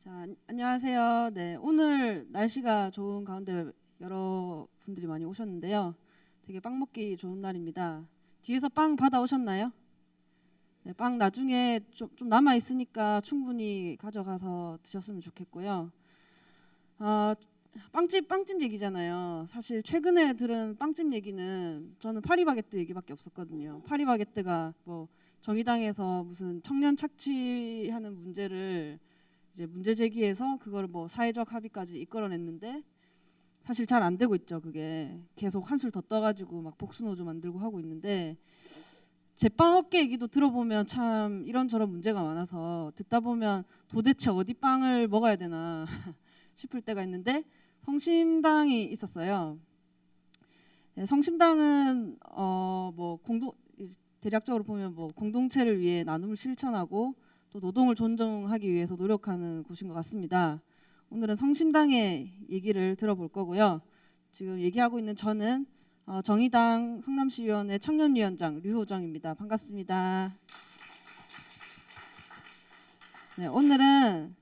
자, 안녕하세요. 네, 오늘 날씨가 좋은 가운데 여러분들이 많이 오셨는데요. 되게 빵 먹기 좋은 날입니다. 뒤에서 빵 받아 오셨나요? 네, 빵 나중에 좀 남아 있으니까 충분히 가져가서 드셨으면 좋겠고요. 아, 빵집 얘기잖아요. 사실 최근에 들은 빵집 얘기는 저는 파리바게뜨 얘기밖에 없었거든요. 파리바게뜨가 뭐 정의당에서 무슨 청년 착취하는 문제를 이제 문제 제기해서 그걸 뭐 사회적 합의까지 이끌어냈는데 사실 잘 안 되고 있죠. 그게 계속 한술 더 떠가지고 막 복수노조 만들고 하고 있는데 제빵업계 얘기도 들어보면 참 이런저런 문제가 많아서 듣다 보면 도대체 어디 빵을 먹어야 되나 싶을 때가 있는데 성심당이 있었어요. 네, 성심당은 뭐 대략적으로 보면 뭐 공동체를 위해 나눔을 실천하고 또 노동을 존중하기 위해서 노력하는 곳인 것 같습니다. 오늘은 성심당의 얘기를 들어볼 거고요. 지금 얘기하고 있는 저는 정의당 성남시위원회 청년위원장 류호정입니다. 반갑습니다. 네, 오늘은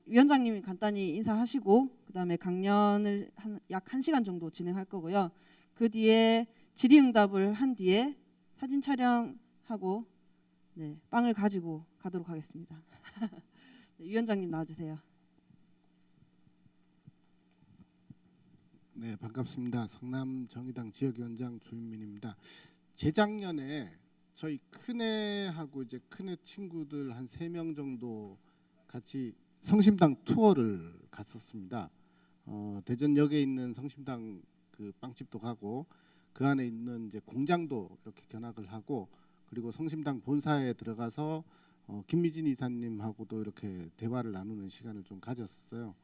위원장님이 간단히 인사하시고 그다음에 강연을 약 1시간 정도 진행할 거고요. 그 뒤에 질의응답을 한 뒤에 사진 촬영하고 네, 빵을 가지고 가도록 하겠습니다. 네, 위원장님 나와주세요. 네, 반갑습니다. 성남 정의당 지역위원장 조윤민입니다. 재작년에 저희 큰애하고 이제 큰애 친구들 한 3명 정도 같이 성심당 투어를 갔었습니다. 대전역에 있는 성심당 그 빵집도 가고 그 안에 있는 이제 공장도 이렇게 견학을 하고 그리고 성심당 본사에 들어가서 김미진 이사님하고도 이렇게 대화를 나누는 시간을 좀 가졌어요.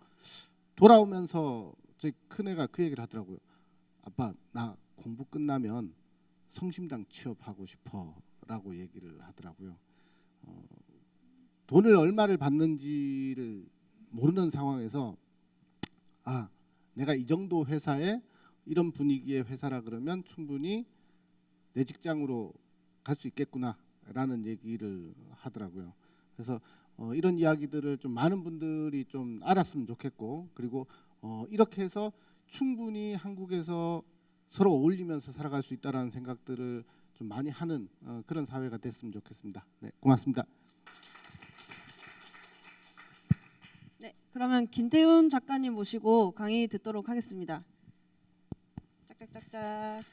돌아오면서 저희 큰애가 그 얘기를 하더라고요. 아빠, 나 공부 끝나면 성심당 취업하고 싶어라고 얘기를 하더라고요. 돈을 얼마를 받는지를 모르는 상황에서 내가 이 정도 회사에 이런 분위기의 회사라 그러면 충분히 내 직장으로 갈 수 있겠구나라는 얘기를 하더라고요. 그래서 이런 이야기들을 좀 많은 분들이 좀 알았으면 좋겠고 그리고 이렇게 해서 충분히 한국에서 서로 어울리면서 살아갈 수 있다라는 생각들을 좀 많이 하는 그런 사회가 됐으면 좋겠습니다. 네, 고맙습니다. 네, 그러면 김태훈 작가님 모시고 강의 듣도록 하겠습니다. 짝짝짝짝.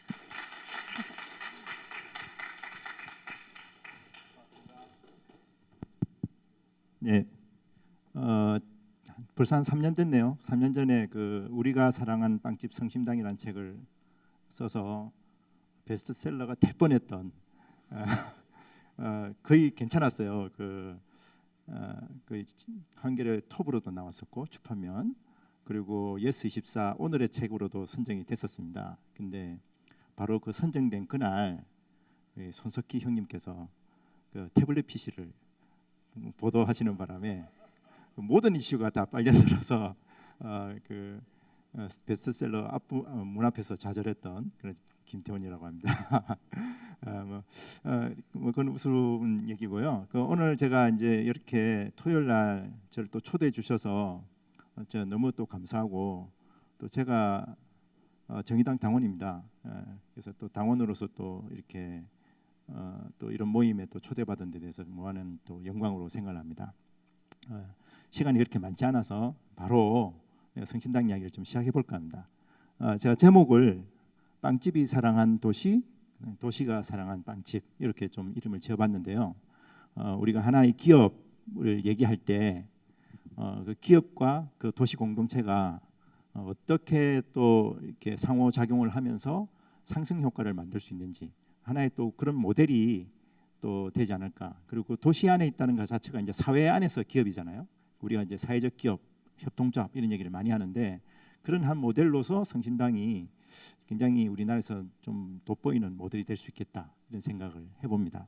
네, 벌써 한 3년 됐네요. 3년 전에 그 우리가 사랑한 빵집 성심당이라는 책을 써서 베스트셀러가 될 뻔했던 거의 괜찮았어요. 그 한겨레 톱으로도 나왔었고 출판면 그리고 예스24 오늘의 책으로도 선정이 됐었습니다. 근데 바로 그 선정된 그날 손석희 형님께서 그 태블릿 PC를 보도하시는 바람에 모든 이슈가 다 빨려들어서 베스트셀러 문 앞에서 좌절했던 그런 김태훈이라고 합니다. 그건 우스운 얘기고요. 오늘 제가 이제 이렇게 토요일 날 저를 또 초대해 주셔서 저 너무 또 감사하고 또 제가 정의당 당원입니다. 그래서 또 당원으로서 또 이렇게 또 이런 모임에 또 초대받은 데 대해서 무한한 또 영광으로 생각합니다. 시간이 그렇게 많지 않아서 바로 성심당 이야기를 좀 시작해 볼까 합니다. 제가 제목을 빵집이 사랑한 도시, 도시가 사랑한 빵집 이렇게 좀 이름을 지어봤는데요. 우리가 하나의 기업을 얘기할 때 그 기업과 그 도시 공동체가 어떻게 또 이렇게 상호작용을 하면서 상승 효과를 만들 수 있는지 하나의 또 그런 모델이 또 되지 않을까. 그리고 도시 안에 있다는 것 자체가 이제 사회 안에서 기업이잖아요. 우리가 이제 사회적 기업, 협동조합 이런 얘기를 많이 하는데 그런 한 모델로서 성심당이 굉장히 우리나라에서 좀 돋보이는 모델이 될 수 있겠다 이런 생각을 해봅니다.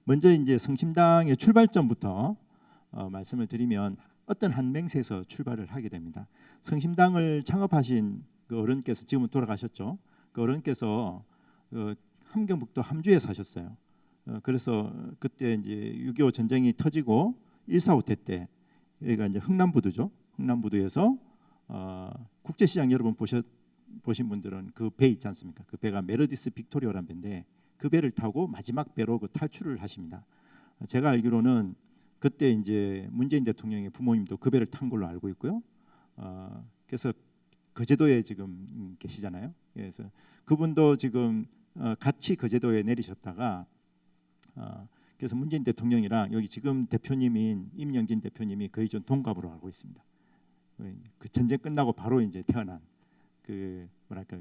먼저 이제 성심당의 출발점부터 말씀을 드리면 어떤 한 맹세에서 출발을 하게 됩니다. 성심당을 창업하신 그 어른께서 지금은 돌아가셨죠. 그 어른께서 함경북도 함주에 사셨어요. 그래서 그때 이제 6.25 전쟁이 터지고 1.4 5태 때 여기가 이제 흥남부두죠. 흥남부두에서 국제시장 여러분 보신 분들은 그 배 있지 않습니까? 그 배가 메르디스 빅토리아라는 배인데 그 배를 타고 마지막 배로 그 탈출을 하십니다. 제가 알기로는 그때 이제 문재인 대통령의 부모님도 그 배를 탄 걸로 알고 있고요. 그래서 거제도에 지금 계시잖아요. 그래서 그분도 지금 같이 거제도에 내리셨다가 그래서 문재인 대통령이랑 여기 지금 대표님인 임영진 대표님이 거의 좀 동갑으로 알고 있습니다. 그 전쟁 끝나고 바로 이제 태어난 그 뭐랄까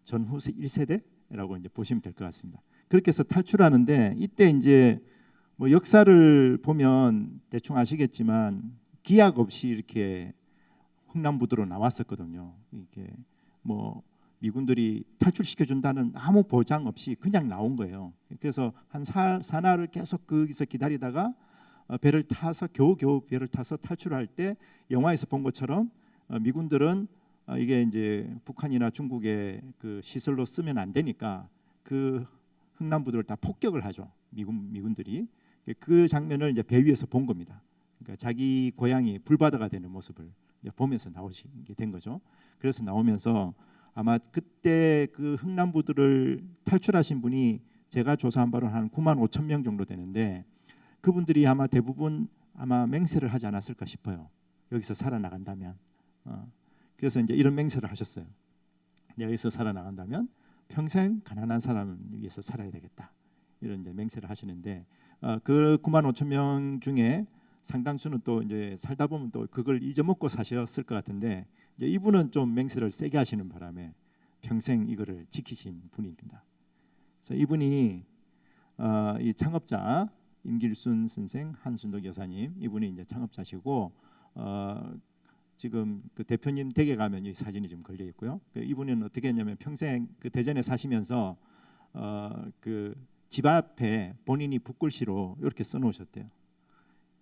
전후 1세대라고 이제 보시면 될 것 같습니다. 그렇게 해서 탈출하는데 이때 이제 뭐 역사를 보면 대충 아시겠지만 기약 없이 이렇게 흥남부두로 나왔었거든요. 이게 뭐 미군들이 탈출시켜 준다는 아무 보장 없이 그냥 나온 거예요. 그래서 한 사나를 계속 거기서 기다리다가 배를 타서 겨우겨우 배를 타서 탈출할 때 영화에서 본 것처럼 미군들은 이게 이제 북한이나 중국의 그 시설로 쓰면 안 되니까 그 흥남부두를 다 폭격을 하죠. 미군들이 그 장면을 이제 배 위에서 본 겁니다. 그러니까 자기 고향이 불바다가 되는 모습을 보면서 나오시게 된 거죠. 그래서 나오면서 아마 그때 그 흥남부두를 탈출하신 분이 제가 조사한 바로 한 9만 5천 명 정도 되는데 그분들이 아마 대부분 아마 맹세를 하지 않았을까 싶어요. 여기서 살아나간다면. 그래서 이제 이런 맹세를 하셨어요. 여기서 살아나간다면 평생 가난한 사람을 위해서 살아야 되겠다. 이런 이제 맹세를 하시는데 그 9만 5천 명 중에 상당수는 또 이제 살다 보면 또 그걸 잊어먹고 사셨을 것 같은데 이제 이분은 좀 맹세를 세게 하시는 바람에 평생 이거를 지키신 분입니다. 그래서 이분이 이 창업자 임길순 선생, 한순덕 여사님 이분이 이제 창업자시고 지금 그 대표님 댁에 가면 이 사진이 좀 걸려 있고요. 이분은 어떻게 했냐면 평생 그 대전에 사시면서 그 집 앞에 본인이 붓글씨로 이렇게 써놓으셨대요.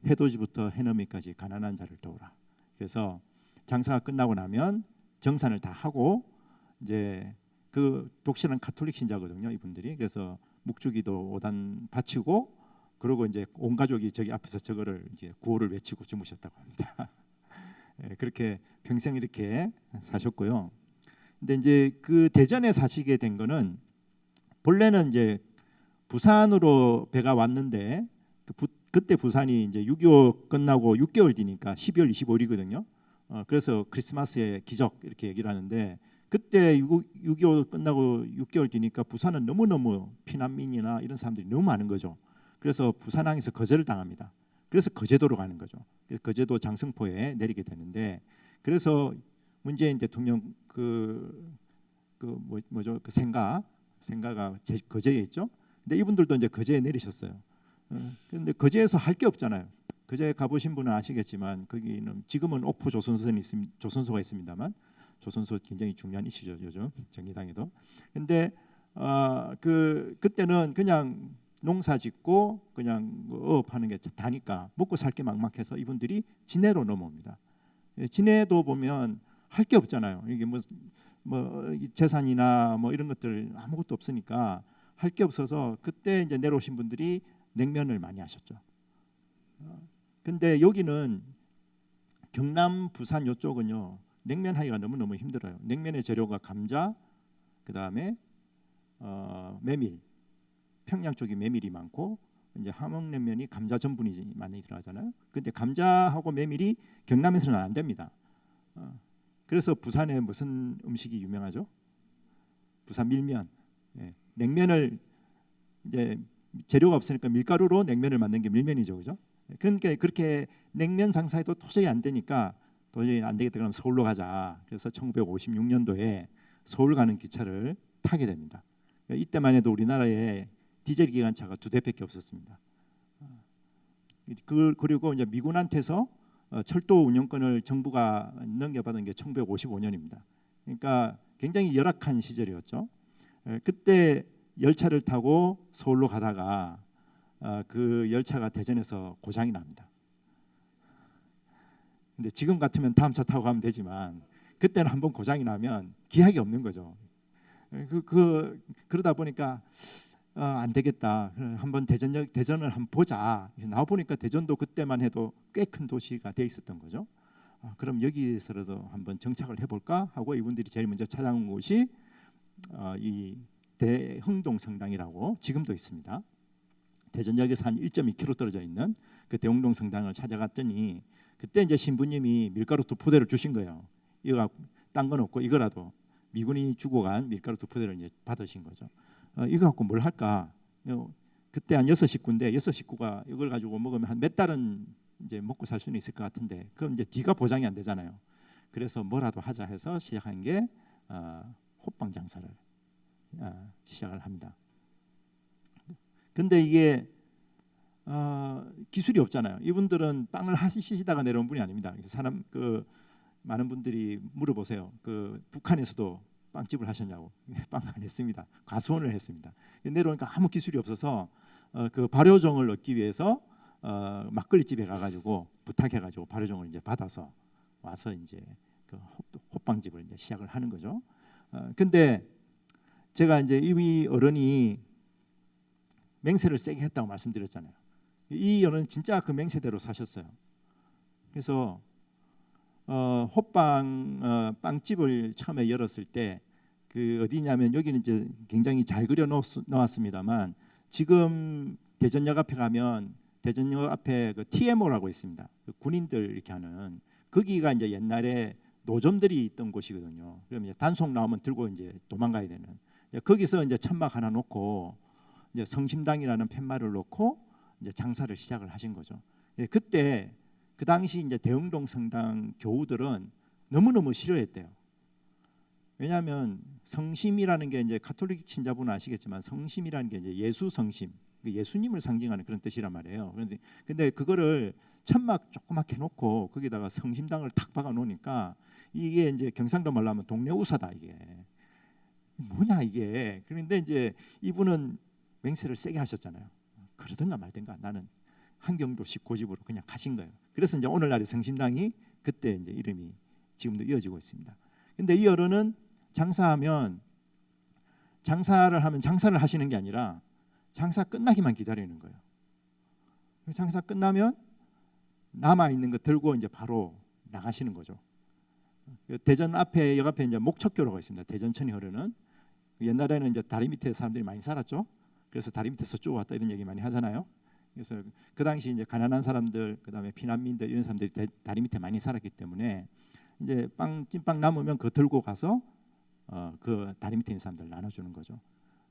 해돋이부터 해넘이까지 가난한 자를 도우라. 그래서 장사가 끝나고 나면 정산을 다 하고 이제 그 독실한 가톨릭 신자거든요, 이분들이. 그래서 묵주기도 5단 바치고 그리고 이제 온 가족이 저기 앞에서 저거를 이제 구호를 외치고 주무셨다고 합니다. 그렇게 평생 이렇게 사셨고요. 근데 이제 그 대전에 사시게 된 거는 본래는 이제 부산으로 배가 왔는데 그때 부산이 이제 6.25 끝나고 6개월 뒤니까 12월 25일이거든요. 그래서 크리스마스의 기적 이렇게 얘기를 하는데 그때 6.25 끝나고 6개월 뒤니까 부산은 너무너무 피난민이나 이런 사람들이 너무 많은 거죠. 그래서 부산항에서 거제를 당합니다. 그래서 거제도로 가는 거죠. 거제도 장성포에 내리게 되는데 그래서 문재인 대통령 뭐죠? 그 생가가 거제에 있죠. 근데 이분들도 이제 거제에 내리셨어요. 그런데 거제에서 할 게 없잖아요. 거제 가보신 분은 아시겠지만 거기는 지금은 옥포 조선소가 있습니다만 조선소 굉장히 중요한 이슈죠, 요즘 정의당에도. 근데 그때는 그냥 농사짓고 그냥 어업하는 게 다니까 먹고 살 게 막막해서 이분들이 진해로 넘어옵니다. 진해도 보면 할 게 없잖아요. 이게 뭐 재산이나 뭐 이런 것들 아무것도 없으니까 할 게 없어서 그때 이제 내려오신 분들이 냉면을 많이 하셨죠. 근데 여기는 경남, 부산 이쪽은요 냉면 하기가 너무너무 힘들어요. 냉면의 재료가 감자, 그 다음에 메밀, 평양 쪽이 메밀이 많고 이제 함흥냉면이 감자 전분이 많이 들어가잖아요. 근데 감자하고 메밀이 경남에서는 안 됩니다. 그래서 부산에 무슨 음식이 유명하죠? 부산 밀면. 냉면을 이제 재료가 없으니까 밀가루로 냉면을 만든 게 밀면이죠, 그죠? 그러니까 그렇게 냉면 장사해도 도저히 안 되니까 도저히 안 되겠다 그러면 서울로 가자. 그래서 1956년도에 서울 가는 기차를 타게 됩니다. 이때만 해도 우리나라에 디젤 기관차가 2대밖에 없었습니다. 그리고 이제 미군한테서 철도 운영권을 정부가 넘겨받은 게 1955년입니다. 그러니까 굉장히 열악한 시절이었죠. 그때 열차를 타고 서울로 가다가 그 열차가 대전에서 고장이 납니다. 근데 지금 같으면 다음 차 타고 가면 되지만 그때는 한번 고장이 나면 기약이 없는 거죠. 그러다 보니까 안 되겠다. 한번 대전을 한번 보자. 나와 보니까 대전도 그때만 해도 꽤 큰 도시가 돼 있었던 거죠. 그럼 여기서라도 한번 정착을 해볼까 하고 이분들이 제일 먼저 찾아온 곳이 이 대흥동 성당이라고 지금도 있습니다. 대전역에서 한 1.2km 떨어져 있는 그 대흥동 성당을 찾아갔더니 그때 이제 신부님이 밀가루 2포대를 주신 거예요. 이거 딴 건 없고 이거라도 미군이 주고 간 밀가루 2포대를 이제 받으신 거죠. 이거 갖고 뭘 할까? 그때 한 6식구인데 6식구가 이걸 가지고 먹으면 한 몇 달은 이제 먹고 살 수는 있을 것 같은데 그럼 이제 뒤가 보장이 안 되잖아요. 그래서 뭐라도 하자 해서 시작한 게 호빵 장사를 시작을 합니다. 근데 이게 기술이 없잖아요. 이분들은 빵을 하시다가 내려온 분이 아닙니다. 사람 많은 분들이 물어보세요. 북한에서도 빵집을 하셨냐고. 빵 안 했습니다. 과수원을 했습니다. 내려오니까 아무 기술이 없어서 그 발효종을 얻기 위해서 막걸리 집에 가가지고 부탁해가지고 발효종을 이제 받아서 와서 이제 그 호빵집을 이제 시작을 하는 거죠. 근데 제가 이제 이 어른이 맹세를 세게 했다고 말씀드렸잖아요. 이 어른은 진짜 그 맹세대로 사셨어요. 그래서 호빵 빵집을 처음에 열었을 때 그 어디냐면 여기는 이제 굉장히 잘 그려 놓았습니다만 지금 대전역 앞에 가면 대전역 앞에 그 TMO라고 있습니다. 그 군인들 이렇게 하는 거기가 이제 옛날에 노점들이 있던 곳이거든요. 그러면 이제 단속 나오면 들고 이제 도망가야 되는. 거기서 이제 천막 하나 놓고 이제 성심당이라는 팻말을 놓고 이제 장사를 시작을 하신 거죠. 그때 그 당시 이제 대흥동 성당 교우들은 너무너무 싫어했대요. 왜냐하면 성심이라는 게 이제 가톨릭 신자분은 아시겠지만 성심이라는 게 이제 예수 성심, 예수님을 상징하는 그런 뜻이란 말이에요. 근데 그거를 천막 조그맣게 놓고 거기다가 성심당을 탁 박아 놓으니까 이게 이제 경상도 말로 하면 동네 우사다 이게. 뭐냐 이게. 그런데 이제 이분은 맹세를 세게 하셨잖아요. 그러든가 말든가 나는 한경도식 고집으로 그냥 가신 거예요. 그래서 이제 오늘날의 성심당이 그때 이제 이름이 지금도 이어지고 있습니다. 근데 이 어른은 장사를 하면 장사를 하시는 게 아니라 장사 끝나기만 기다리는 거예요. 장사 끝나면 남아 있는 거 들고 이제 바로 나가시는 거죠. 대전 앞에 역 앞에 이제 목척교로가 있습니다. 대전천이 흐르는. 옛날에는 이제 다리 밑에 사람들이 많이 살았죠. 그래서 다리 밑에서 쭉 왔다 이런 얘기 많이 하잖아요. 그래서 그 당시 이제 가난한 사람들, 그다음에 피난민들 이런 사람들이 다리 밑에 많이 살았기 때문에 이제 찐빵 남으면 그거 들고 가서 그 다리 밑에 있는 사람들 나눠주는 거죠.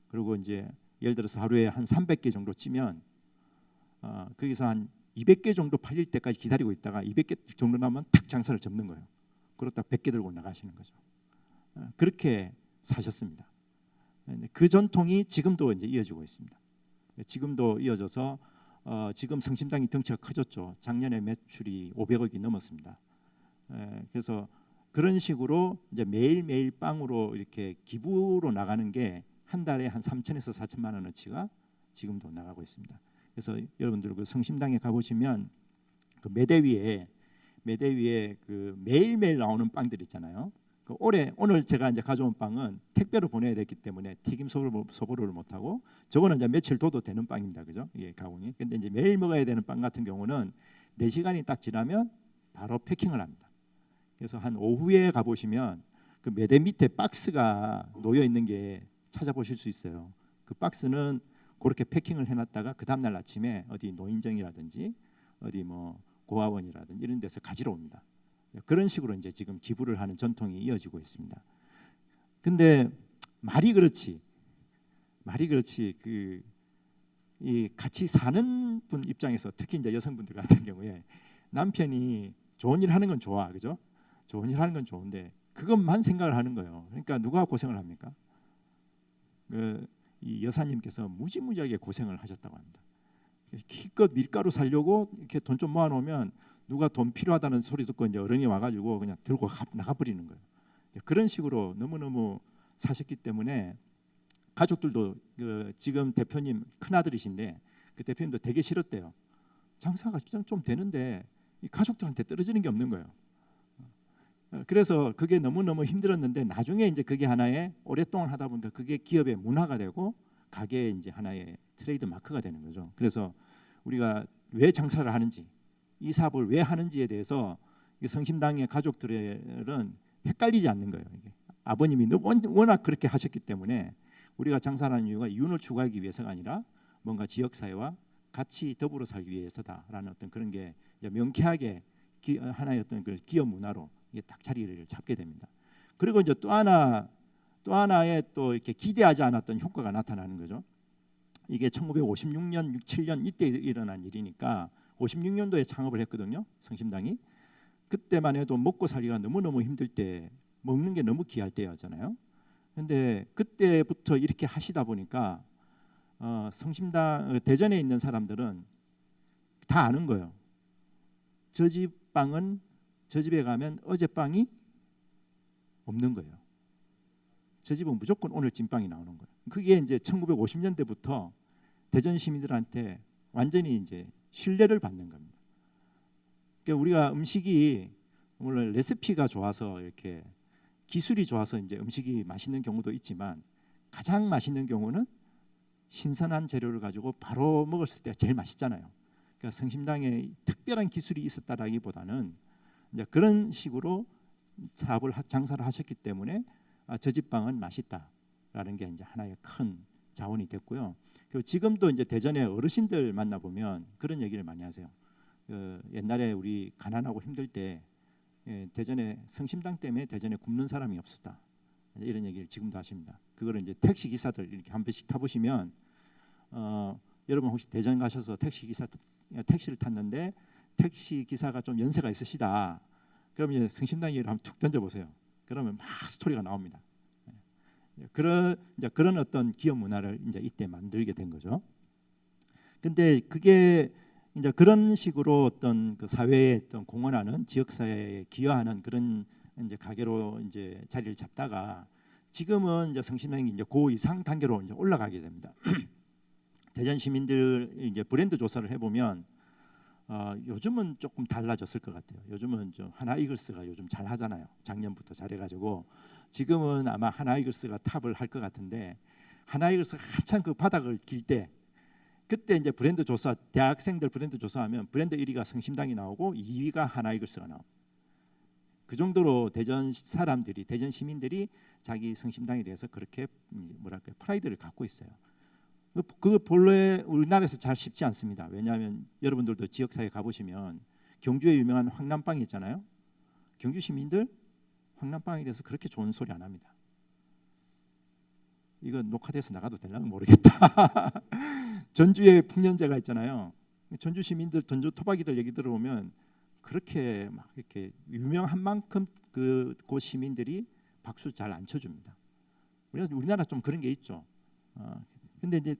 그리고 이제 예를 들어서 하루에 한 300개 정도 찌면 거기서 한 200개 정도 팔릴 때까지 기다리고 있다가 200개 정도 남으면 탁 장사를 접는 거예요. 그러다 100개 들고 나가시는 거죠. 그렇게 사셨습니다. 그 전통이 지금도 이제 이어지고 있습니다. 지금도 이어져서 지금 성심당이 덩치가 커졌죠. 작년에 매출이 500억이 넘었습니다. 그래서 그런 식으로 이제 매일매일 빵으로 이렇게 기부로 나가는 게 한 달에 한 3천에서 4천만 원어치가 지금도 나가고 있습니다. 그래서 여러분들 그 성심당에 가보시면 그 매대 위에 그 매일매일 나오는 빵들 있잖아요. 그 오늘 제가 이제 가져온 빵은 택배로 보내야 됐기 때문에 튀김 소보루를 못 하고 저거는 이제 며칠 둬도 되는 빵입니다, 그죠? 예, 가공이. 근데 이제 매일 먹어야 되는 빵 같은 경우는 4시간이 딱 지나면 바로 패킹을 합니다. 그래서 한 오후에 가보시면 그 매대 밑에 박스가 놓여 있는 게 찾아보실 수 있어요. 그 박스는 그렇게 패킹을 해놨다가 그 다음날 아침에 어디 노인정이라든지 어디 뭐 고아원이라든지 이런 데서 가지러 옵니다. 그런 식으로 이제 지금 기부를 하는 전통이 이어지고 있습니다. 근데 말이 그렇지 이 같이 사는 분 입장에서 특히 이제 여성분들 같은 경우에 남편이 좋은 일 하는 건 좋아, 그죠? 좋은 일 하는 건 좋은데 그것만 생각을 하는 거예요. 그러니까 누가 고생을 합니까? 이 여사님께서 무지무지하게 고생을 하셨다고 합니다. 기껏 밀가루 사려고 이렇게 돈 좀 모아놓으면 누가 돈 필요하다는 소리 듣고 이제 어른이 와가지고 그냥 들고 나가버리는 거예요. 그런 식으로 너무너무 사셨기 때문에 가족들도 지금 대표님 큰 아들이신데 그 대표님도 되게 싫었대요. 장사가 좀 되는데 이 가족들한테 떨어지는 게 없는 거예요. 그래서 그게 너무너무 힘들었는데 나중에 이제 그게 하나의 오랫동안 하다 보니까 그게 기업의 문화가 되고 가게의 이제 하나의 트레이드 마크가 되는 거죠. 그래서 우리가 왜 장사를 하는지, 이 사업을 왜 하는지에 대해서 이 성심당의 가족들은 헷갈리지 않는 거예요. 이게 아버님이 워낙 그렇게 하셨기 때문에 우리가 장사하는 이유가 이윤을 추구하기 위해서가 아니라 뭔가 지역 사회와 같이 더불어 살기 위해서다라는 어떤 그런 게 이제 명쾌하게 하나의 어떤 그 기업 문화로 이게 딱 자리를 잡게 됩니다. 그리고 이제 또 하나의 또 이렇게 기대하지 않았던 효과가 나타나는 거죠. 이게 1956년, 67년 이때 일어난 일이니까 56년도에 창업을 했거든요. 성심당이. 그때만 해도 먹고 살기가 너무너무 힘들 때 먹는 게 너무 귀할 때였잖아요. 근데 그때부터 이렇게 하시다 보니까 성심당 대전에 있는 사람들은 다 아는 거예요. 저 집 빵은 저 집에 가면 어제 빵이 없는 거예요. 저 집은 무조건 오늘 찐빵이 나오는 거예요. 그게 이제 1950년대부터 대전 시민들한테 완전히 이제 신뢰를 받는 겁니다. 그러니까 우리가 음식이 물론 레시피가 좋아서 이렇게 기술이 좋아서 이제 음식이 맛있는 경우도 있지만 가장 맛있는 경우는 신선한 재료를 가지고 바로 먹었을 때 제일 맛있잖아요. 그러니까 성심당에 특별한 기술이 있었다라기보다는 이제 그런 식으로 장사를 하셨기 때문에 저 집 빵은 맛있다라는 게 이제 하나의 큰 자원이 됐고요. 그리고 지금도 이제 대전에 어르신들 만나 보면 그런 얘기를 많이 하세요. 옛날에 우리 가난하고 힘들 때 대전에 성심당 때문에 대전에 굶는 사람이 없었다. 이런 얘기를 지금도 하십니다. 그거를 이제 택시 기사들 이렇게 한 번씩 타보시면 여러분 혹시 대전 가셔서 택시를 tas는데 택시 기사가 좀 연세가 있으시다. 그러면 이제 성심당 얘기를 한번 툭 던져보세요. 그러면 막 스토리가 나옵니다. 그런 어떤 기업 문화를 이제 이때 만들게 된 거죠. 근데 그게 이제 그런 식으로 어떤 그 사회에 어떤 공헌하는 지역 사회에 기여하는 그런 이제 가게로 이제 자리를 잡다가 지금은 이제 성심당이 이제 고 이상 단계로 이제 올라가게 됩니다. 대전 시민들 이제 브랜드 조사를 해보면 요즘은 조금 달라졌을 것 같아요. 요즘은 좀 하나이글스가 요즘 잘 하잖아요. 작년부터 잘해가지고 지금은 아마 하나이글스가 탑을 할 것 같은데 하나이글스가 한참 그 바닥을 길 때 그때 이제 브랜드 조사 대학생들 브랜드 조사하면 브랜드 1위가 성심당이 나오고 2위가 하나이글스가 나옵니다. 그 정도로 대전 사람들이 대전 시민들이 자기 성심당에 대해서 그렇게 뭐랄까 프라이드를 갖고 있어요. 그 본래 우리나라에서 잘 쉽지 않습니다. 왜냐하면 여러분들도 지역사회 가보시면 경주에 유명한 황남빵이 있잖아요. 경주 시민들 황남빵에 대해서 그렇게 좋은 소리 안 합니다. 이거 녹화돼서 나가도 되려나 모르겠다. 전주에 풍년제가 있잖아요. 전주 시민들, 전주 토박이들 얘기 들어보면 그렇게 막 이렇게 유명한 만큼 그 시민들이 박수 잘 안 쳐줍니다. 우리나라 좀 그런 게 있죠. 근데 이제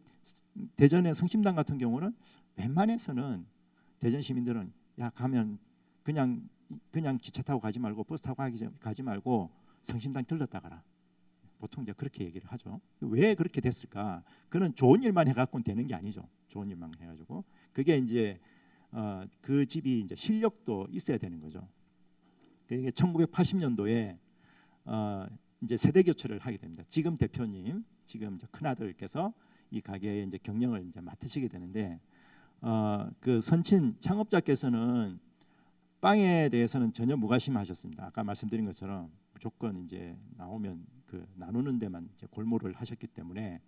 대전의 성심당 같은 경우는 웬만해서는 대전 시민들은 야 가면 그냥 기차 타고 가지 말고 버스 타고 가지 말고 성심당 들렀다 가라. 보통 이제 그렇게 얘기를 하죠. 왜 그렇게 됐을까? 그는 좋은 일만 해갖고는 되는 게 아니죠. 좋은 일만 해가지고 그게 이제 그 집이 이제 실력도 있어야 되는 거죠. 그게 1980년도에 이제 세대 교체를 하게 됩니다. 지금 대표님, 지금 이제 큰 아들께서 이 가게의 이제 경영을 이제 맡으시게 되는데 그 선친 창업자께서는 빵에 대해서는 전혀 무관심하셨습니다. 아까 말씀드린 것처럼 무조건 이제 나오면 그 나누는 데만 이제 골몰을 하셨기 때문에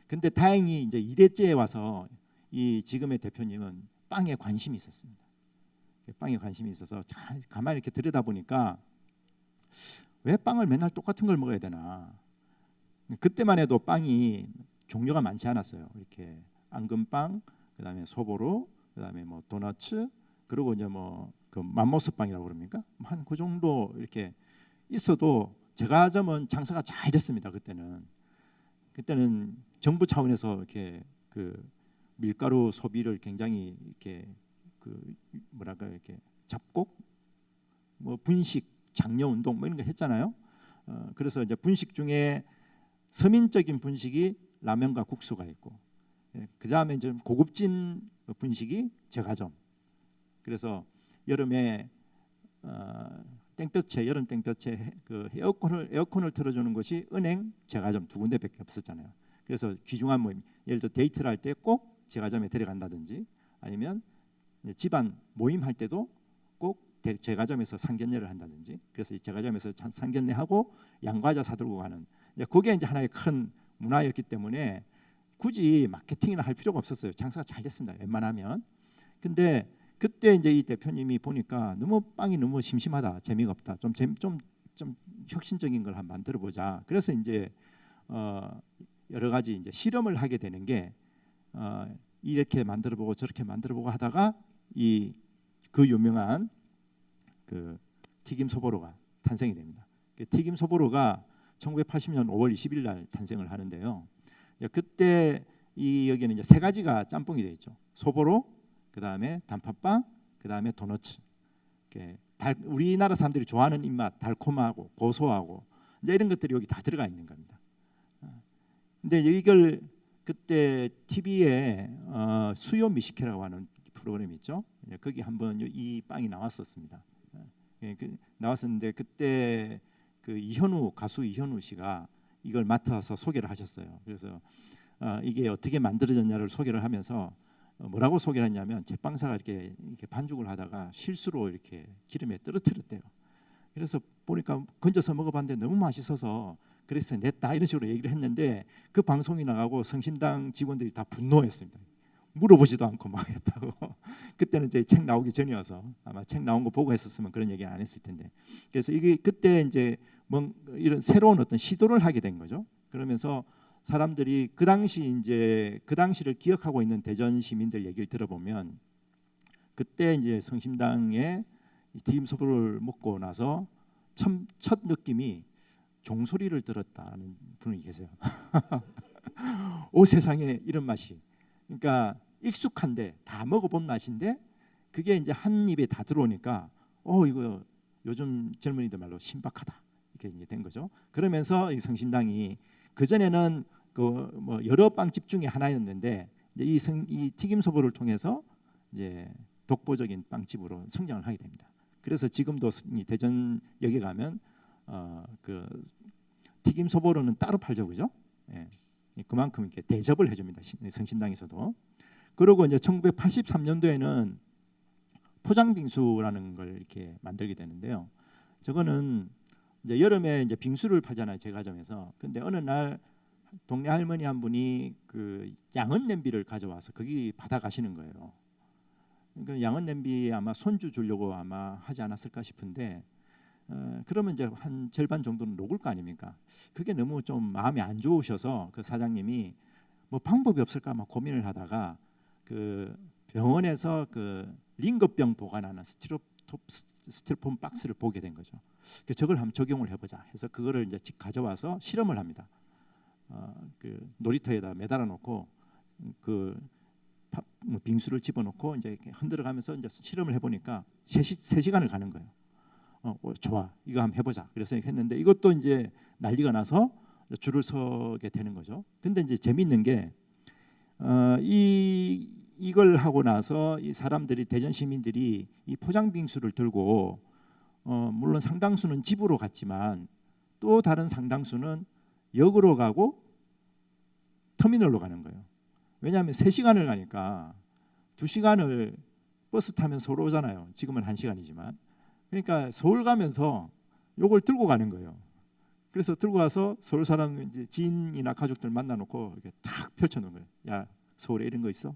근데 다행히 이제 2대째에 와서 이 지금의 대표님은 빵에 관심이 있었습니다. 빵에 관심이 있어서 잘 가만히 이렇게 들여다보니까 왜 빵을 맨날 똑같은 걸 먹어야 되나? 그때만 해도 빵이 종류가 많지 않았어요. 이렇게 앙금빵, 그다음에 소보로, 그다음에 뭐 도너츠, 그리고 이제 뭐 그 맘모스빵이라고 그럽니까? 한 그 정도 이렇게 있어도 제과점은 장사가 잘 됐습니다. 그때는 정부 차원에서 이렇게 그 밀가루 소비를 굉장히 이렇게 그 뭐랄까 이렇게 잡곡, 뭐 분식, 장려 운동 뭐 이런 거 했잖아요. 그래서 이제 분식 중에 서민적인 분식이 라면과 국수가 있고, 그 다음에 이제 고급진 분식이 제과점. 그래서 여름에 땡볕에 여름 땡볕에 그 에어컨을 틀어주는 것이 은행, 제과점 두 군데밖에 없었잖아요. 그래서 귀중한 모임, 예를 들어 데이트를 할 때 꼭 제과점에 데려간다든지, 아니면 집안 모임할 때도 꼭 제과점에서 상견례를 한다든지, 그래서 제과점에서 상견례하고 양과자 사들고 가는, 그게 이제 하나의 큰 문화였기 때문에 굳이 마케팅이나 할 필요가 없었어요. 장사가 잘 됐습니다. 웬만하면. 근데 그때 이제 이 대표님이 보니까 너무 빵이 너무 심심하다, 재미가 없다, 좀 혁신적인 걸 한번 만들어 보자. 그래서 이제 여러 가지 이제 실험을 하게 되는 게 이렇게 만들어 보고 저렇게 만들어 보고 하다가 그 유명한 그 튀김 소보로가 탄생이 됩니다. 그 튀김 소보로가 1980년 5월 20일 날 탄생을 하는데요. 그때 여기는 이제 세 가지가 짬뽕이 되어 있죠. 소보로, 그다음에 단팥빵, 그다음에 도너츠. 우리나라 사람들이 좋아하는 입맛, 달콤하고 고소하고 이제 이런 것들이 여기 다 들어가 있는 겁니다. 근데 이걸 그때 TV에 수요 미식회라고 하는 프로그램이 있죠. 거기 한번 이 빵이 나왔었습니다. 나왔었는데 그때 그 가수 이현우 씨가 이걸 맡아서 소개를 하셨어요. 그래서 이게 어떻게 만들어졌냐를 소개를 하면서 뭐라고 소개를 했냐면, 제빵사가 이렇게 반죽을 하다가 실수로 이렇게 기름에 떨어뜨렸대요. 그래서 보니까 건져서 먹어봤는데 너무 맛있어서 그래서 냈다, 이런 식으로 얘기를 했는데, 그 방송이 나가고 성심당 직원들이 다 분노했습니다. 물어보지도 않고 막 했다고. 그때는 이제 책 나오기 전이어서 아마 책 나온 거 보고 했었으면 그런 얘기는 안 했을 텐데. 그래서 이게 그때 이제 이런 새로운 어떤 시도를 하게 된 거죠. 그러면서 사람들이 그 당시를 기억하고 있는 대전 시민들 얘기를 들어보면, 그때 이제 성심당에 튀김 소보를 먹고 나서 첫 느낌이 종소리를 들었다는 분이 계세요. 오, 세상에 이런 맛이. 그러니까 익숙한데 다 먹어본 맛인데 그게 이제 한 입에 다 들어오니까 이거 요즘 젊은이들 말로 신박하다, 이렇게 이제 된 거죠. 그러면서 이 성심당이 그 전에는 여러 빵집 중에 하나였는데, 이제 이 튀김 소보를 통해서 이제 독보적인 빵집으로 성장을 하게 됩니다. 그래서 지금도 이 대전역에 가면 그 튀김 소보로는 따로 팔죠, 그죠? 예. 그만큼 이렇게 대접을 해줍니다, 성심당에서도. 그리고 이제 1983년도에는 포장빙수라는 걸 이렇게 만들게 되는데요. 저거는 이제 여름에 이제 빙수를 팔잖아요, 제과점에서. 근데 어느 날 동네 할머니 한 분이 그 양은 냄비를 가져와서 거기 받아 가시는 거예요. 그 양은 냄비 아마 손주 주려고 아마 하지 않았을까 싶은데, 그러면 이제 한 절반 정도는 녹을 거 아닙니까? 그게 너무 좀 마음이 안 좋으셔서 그 사장님이 뭐 방법이 없을까 막 고민을 하다가 그 병원에서 그 링거병 보관하는 스티로폼 박스를 보게 된 거죠. 그래서 저걸 한번 적용을 해보자 해서 그거를 이제 가져와서 실험을 합니다. 그 놀이터에다 매달아 놓고 그 빙수를 집어넣고 이제 흔들어가면서 이제 실험을 해보니까 3시간을 가는 거예요. 좋아, 이거 한번 해보자. 그래서 했는데 이것도 이제 난리가 나서 줄을 서게 되는 거죠. 근데 이제 재밌는 게 이걸 하고 나서 이 사람들이, 대전 시민들이 이 포장 빙수를 들고 물론 상당수는 집으로 갔지만 또 다른 상당수는 역으로 가고 터미널로 가는 거예요. 왜냐하면 3시간을 가니까 2시간을 버스 타면 서울 오잖아요. 지금은 1시간이지만. 그러니까 서울 가면서 요걸 들고 가는 거예요. 그래서 들고 가서 서울 사람 이제 지인이나 가족들 만나놓고 이렇게 탁 펼쳐놓은 거예요. 야, 서울에 이런 거 있어?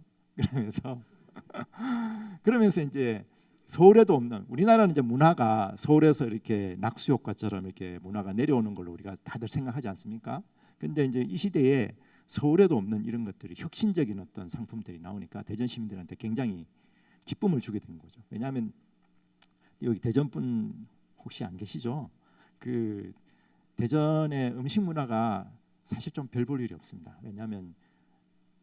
그러면서 이제 서울에도 없는, 우리나라는 이제 문화가 서울에서 이렇게 낙수 효과처럼 이렇게 문화가 내려오는 걸로 우리가 다들 생각하지 않습니까? 근데 이제 이 시대에 서울에도 없는 이런 것들이, 혁신적인 어떤 상품들이 나오니까 대전 시민들한테 굉장히 기쁨을 주게 된 거죠. 왜냐하면 여기 대전 분 혹시 안 계시죠? 그 대전의 음식 문화가 사실 좀 별 볼 일이 없습니다. 왜냐하면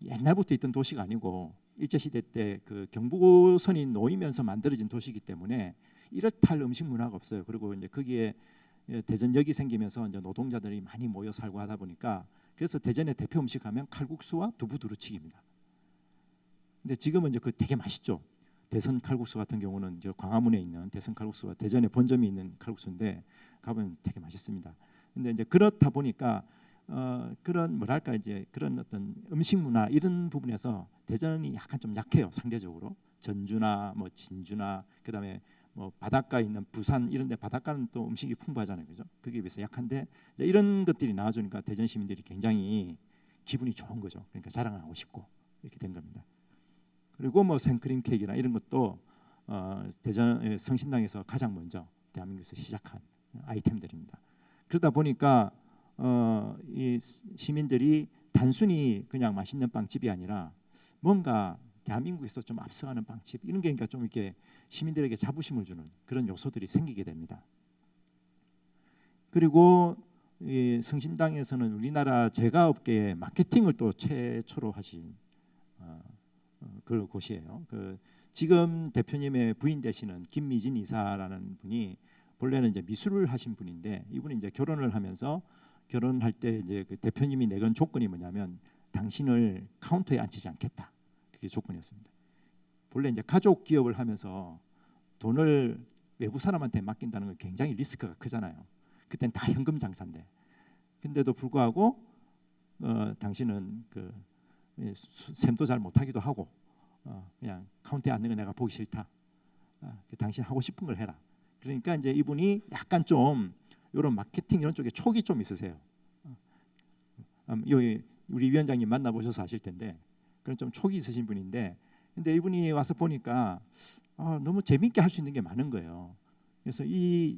옛날부터 있던 도시가 아니고 일제 시대 때 그 경부선이 놓이면서 만들어진 도시이기 때문에 이렇다 할 음식 문화가 없어요. 그리고 이제 거기에 대전역이 생기면서 이제 노동자들이 많이 모여 살고 하다 보니까, 그래서 대전의 대표 음식 하면 칼국수와 두부 두루치기입니다. 근데 지금은 이제 그 되게 맛있죠. 대선 칼국수 같은 경우는 이제 광화문에 있는 대선 칼국수가 대전에 본점이 있는 칼국수인데 가보면 되게 맛있습니다. 근데 이제 그렇다 보니까 그런 뭐랄까 이제 그런 어떤 음식 문화 이런 부분에서 대전이 약간 좀 약해요. 상대적으로 전주나 뭐 진주나 그다음에 뭐 바닷가 있는 부산 이런 데 바닷가는 또 음식이 풍부하잖아요. 그죠? 거기에 비해서 약한데 이제 이런 것들이 나와주니까 대전 시민들이 굉장히 기분이 좋은 거죠. 그러니까 자랑하고 싶고 이렇게 된 겁니다. 그리고 뭐 생크림 케이크나 이런 것도 대전 성신당에서 가장 먼저 대한민국에서 시작한 아이템들입니다. 그러다 보니까 이 시민들이 단순히 그냥 맛있는 빵집이 아니라 뭔가 대한민국에서 좀 앞서가는 빵집 이런 게 그러니까 좀 이렇게 시민들에게 자부심을 주는 그런 요소들이 생기게 됩니다. 그리고 이 성심당에서는 우리나라 제과업계의 마케팅을 또 최초로 하신 그 곳이에요. 지금 대표님의 부인 되시는 김미진 이사라는 분이 본래는 이제 미술을 하신 분인데 이분이 이제 결혼을 하면서 결혼할 때 이제 그 대표님이 내건 조건이 뭐냐면 당신을 카운터에 앉히지 않겠다. 그게 조건이었습니다. 본래 이제 가족 기업을 하면서 돈을 외부 사람한테 맡긴다는 건 굉장히 리스크가 크잖아요. 그땐 다 현금 장사인데. 근데도 불구하고 당신은 그 셈도 잘 못하기도 하고 그냥 카운터에 앉는 거 내가 보기 싫다. 당신 하고 싶은 걸 해라. 그러니까 이제 이분이 약간 좀 이런 마케팅 이런 쪽에 촉이 좀 있으세요. 여기 우리 위원장님 만나보셔서 아실 텐데 그런 좀 촉이 있으신 분인데 근데 이분이 와서 보니까 너무 재밌게 할 수 있는 게 많은 거예요. 그래서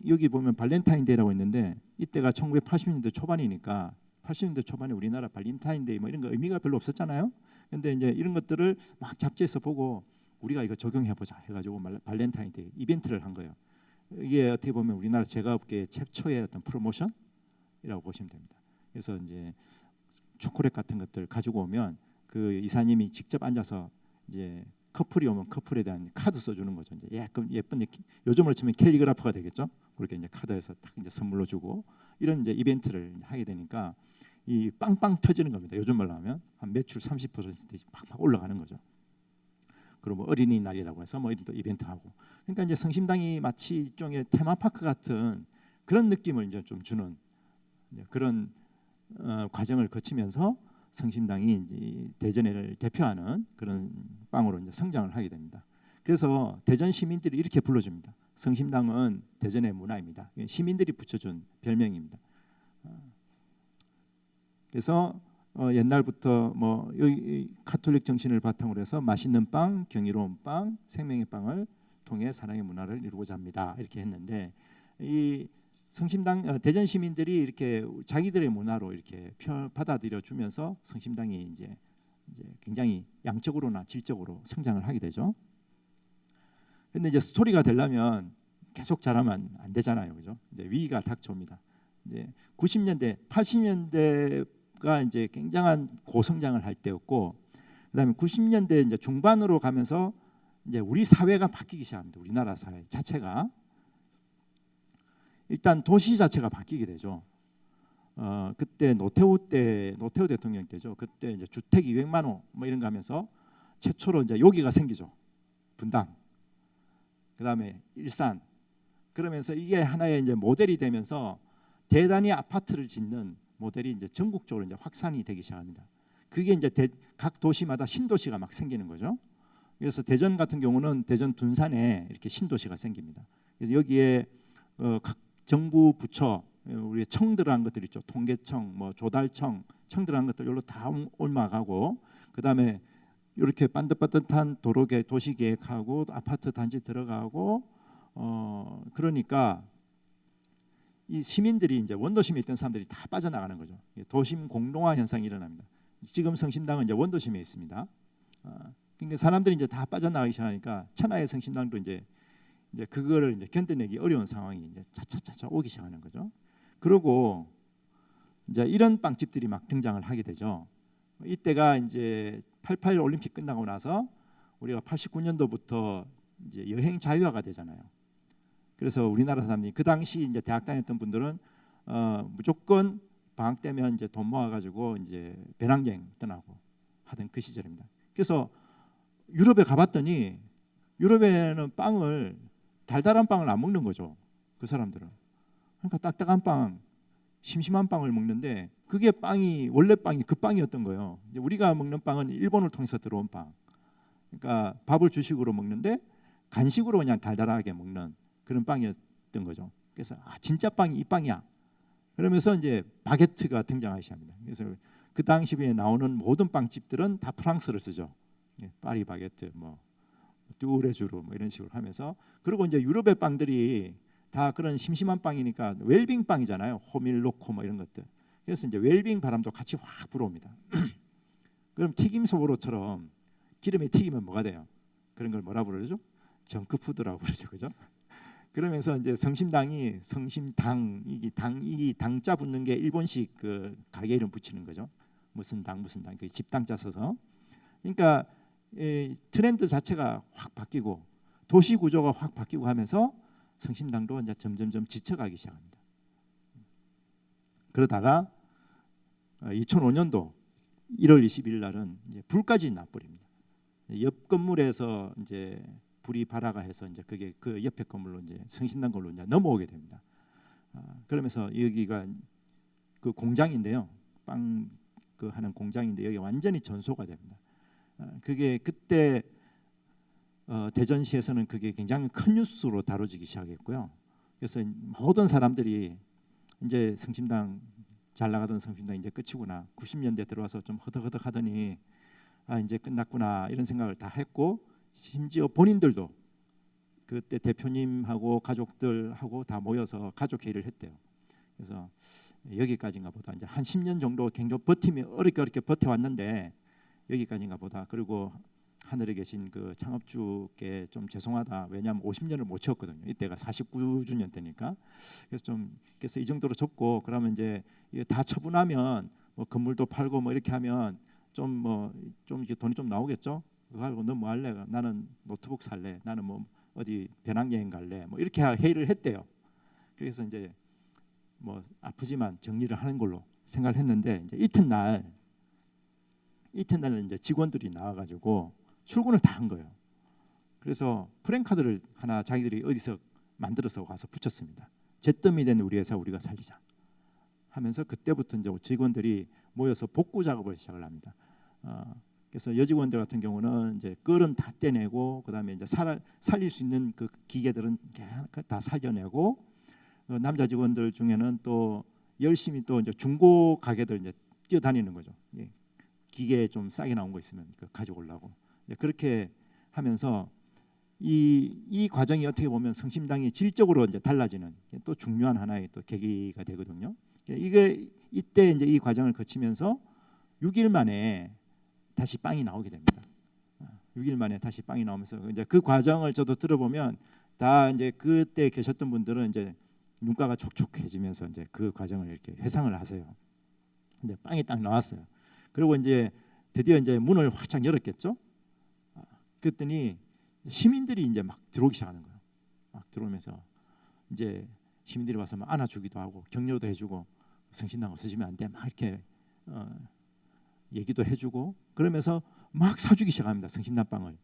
여기 보면 발렌타인데이라고 있는데 이때가 1980년대 초반이니까 80년대 초반에 우리나라 발렌타인데이 뭐 이런 거 의미가 별로 없었잖아요. 근데 이제 이런 것들을 막 잡지에서 보고 우리가 이거 적용해 보자 해가지고 발렌타인데이 이벤트를 한 거예요. 이게 어떻게 보면 우리나라 제과업계의 최초의 어떤 프로모션이라고 보시면 됩니다. 그래서 이제 초콜릿 같은 것들 가지고 오면 그 이사님이 직접 앉아서 이제 커플이 오면 커플에 대한 카드 써주는 거죠. 이제 예쁜 요즘으로 치면 캘리그라프가 되겠죠. 그렇게 이제 카드에서 딱 이제 선물로 주고 이런 이제 이벤트를 하게 되니까 이 빵빵 터지는 겁니다. 요즘 말로 하면 한 매출 30% 팍팍 올라가는 거죠. 그리고 뭐 어린이날이라고 해서 뭐 이런 또 이벤트 하고 그러니까 이제 성심당이 마치 일종의 테마파크 같은 그런 느낌을 이제 좀 주는 그런 과정을 거치면서 성심당이 이제 대전을 대표하는 그런 빵으로 이제 성장을 하게 됩니다. 그래서 대전 시민들이 이렇게 불러줍니다. 성심당은 대전의 문화입니다. 시민들이 붙여준 별명입니다. 그래서 옛날부터 뭐 여기 카톨릭 정신을 바탕으로 해서 맛있는 빵, 경이로운 빵, 생명의 빵을 통해 사랑의 문화를 이루고자 합니다. 이렇게 했는데 이 성심당 대전 시민들이 이렇게 자기들의 문화로 이렇게 받아들여 주면서 성심당이 이제 굉장히 양적으로나 질적으로 성장을 하게 되죠. 근데 이제 스토리가 되려면 계속 자라면 안 되잖아요, 그죠? 이제 위기가 닥쳐옵니다. 이제 90년대, 80년대가 이제 굉장한 고성장을 할 때였고, 그다음에 90년대 이제 중반으로 가면서 이제 우리 사회가 바뀌기 시작합니다. 우리나라 사회 자체가 일단 도시 자체가 바뀌게 되죠. 그때 노태우 대통령 때죠. 그때 이제 주택 200만 호 뭐 이런 거 하면서 최초로 이제 여기가 생기죠. 분당. 그다음에 일산. 그러면서 이게 하나의 이제 모델이 되면서 대단히 아파트를 짓는 모델이 이제 전국적으로 이제 확산이 되기 시작합니다. 그게 이제 각 도시마다 신도시가 막 생기는 거죠. 그래서 대전 같은 경우는 대전 둔산에 이렇게 신도시가 생깁니다. 그래서 여기에 각 정부 부처 우리 청들어간 것들 있죠. 통계청, 뭐 조달청, 청들어간 것들 여기로 다 옮아가고 그다음에 이렇게 반듯반듯한 도시 계획하고 아파트 단지 들어가고 그러니까 이 시민들이 이제 원도심에 있던 사람들이 다 빠져나가는 거죠. 도심 공동화 현상이 일어납니다. 지금 성심당은 이제 원도심에 있습니다. 그러니까 사람들이 이제 다 빠져나가기 시작하니까 천하의 성심당도 이제 그거를 이제 견뎌내기 어려운 상황이 이제 차차차차 오기 시작하는 거죠. 그리고 이제 이런 빵집들이 막 등장을 하게 되죠. 이때가 이제 88 올림픽 끝나고 나서 우리가 89년도부터 이제 여행 자유화가 되잖아요. 그래서 우리나라 사람들이 그 당시 이제 대학 다녔던 분들은 무조건 방학 때면 이제 돈 모아가지고 이제 배낭여행 떠나고 하던 그 시절입니다. 그래서 유럽에 가봤더니 유럽에는 달달한 빵을 안 먹는 거죠. 그 사람들은. 그러니까 딱딱한 빵, 심심한 빵을 먹는데 그게 빵이 원래 빵이 그 빵이었던 거예요. 이제 우리가 먹는 빵은 일본을 통해서 들어온 빵. 그러니까 밥을 주식으로 먹는데 간식으로 그냥 달달하게 먹는 그런 빵이었던 거죠. 그래서 진짜 빵이 이 빵이야. 그러면서 이제 바게트가 등장하기 시작합니다. 그래서 그 당시에 나오는 모든 빵집들은 다 프랑스를 쓰죠. 파리 바게트, 뭐 뚜레쥬르 뭐 이런 식으로 하면서, 그리고 이제 유럽의 빵들이 다 그런 심심한 빵이니까 웰빙 빵이잖아요. 호밀 로코 뭐 이런 것들. 그래서 이제 웰빙 바람도 같이 확 불어옵니다. 그럼 튀김 소보로처럼 기름에 튀기면 뭐가 돼요? 그런 걸 뭐라 부르죠? 정크푸드라고 부르죠, 그죠? 그러면서 이제 성심당이 성심당 이 당자 붙는 게 일본식 그 가게 이름 붙이는 거죠. 무슨 당 그 집당자 써서. 그러니까 이 트렌드 자체가 확 바뀌고 도시 구조가 확 바뀌고 하면서 성심당도 이제 점점점 지쳐가기 시작합니다. 그러다가 2005년도 1월 20일 날은 이제 불까지 나버립니다. 옆 건물에서 이제 불이 발화가 해서 이제 그게 그 옆에 건물로 이제 성심당 걸로 이제 넘어오게 됩니다. 그러면서 여기가 그 공장인데요, 빵 그 하는 공장인데 여기 완전히 전소가 됩니다. 그게 그때 대전시에서는 그게 굉장히 큰 뉴스로 다뤄지기 시작했고요. 그래서 모든 사람들이 이제 성심당 잘 나가던 성심당 이제 끝이구나, 90년대 들어와서 좀 허덕허덕 하더니 이제 끝났구나 이런 생각을 다 했고, 심지어 본인들도 그때 대표님하고 가족들하고 다 모여서 가족 회의를 했대요. 그래서 여기까지인가 보다, 이제 한 10년 정도 굉장히 어렵게 버텨왔는데 여기까지인가 보다. 그리고 하늘에 계신 그 창업주께 좀 죄송하다. 왜냐하면 50년을 못 채웠거든요. 이때가 49주년 때니까. 그래서 이 정도로 접고, 그러면 이제 이게 다 처분하면 뭐 건물도 팔고 뭐 이렇게 하면 좀 이게 돈이 좀 나오겠죠. 그거 가지고 너 뭐 할래? 나는 노트북 살래. 나는 뭐 어디 배낭여행 갈래. 뭐 이렇게 회의를 했대요. 그래서 이제 뭐 아프지만 정리를 하는 걸로 생각을 했는데, 이제 이튿날은 이제 직원들이 나와가지고 출근을 다 한 거예요. 그래서 프랭카드를 하나 자기들이 어디서 만들어서 와서 붙였습니다. 잿더미 된 우리 회사 우리가 살리자 하면서, 그때부터 이제 직원들이 모여서 복구 작업을 시작을 합니다. 그래서 여직원들 같은 경우는 이제 끓음 다 떼내고, 그다음에 이제 살릴 수 있는 그 기계들은 다 살려내고, 남자 직원들 중에는 또 열심히 또 이제 중고 가게들 이제 뛰어다니는 거죠. 기계 좀 싸게 나온 거 있으면 가져오려고. 그렇게 하면서 이 과정이 어떻게 보면 성심당이 질적으로 이제 달라지는 또 중요한 하나의 또 계기가 되거든요. 이때 이제 이 과정을 거치면서 6일 만에 다시 빵이 나오게 됩니다. 6일 만에 다시 빵이 나오면서 이제 그 과정을 저도 들어보면 다 이제 그때 계셨던 분들은 이제 눈가가 촉촉해지면서 이제 그 과정을 이렇게 회상을 하세요. 근데 빵이 딱 나왔어요. 그리고 이제 드디어 이제 문을 활짝 열었겠죠. 그랬더니 시민들이 이제 막 들어오기 시작하는 거예요. 막 들어오면서 이제 시민들이 와서 막 안아주기도 하고 격려도 해주고, 성심당 없어지면 안 돼, 막 이렇게 얘기도 해주고, 그러면서 막 사주기 시작합니다. 성심당 빵을.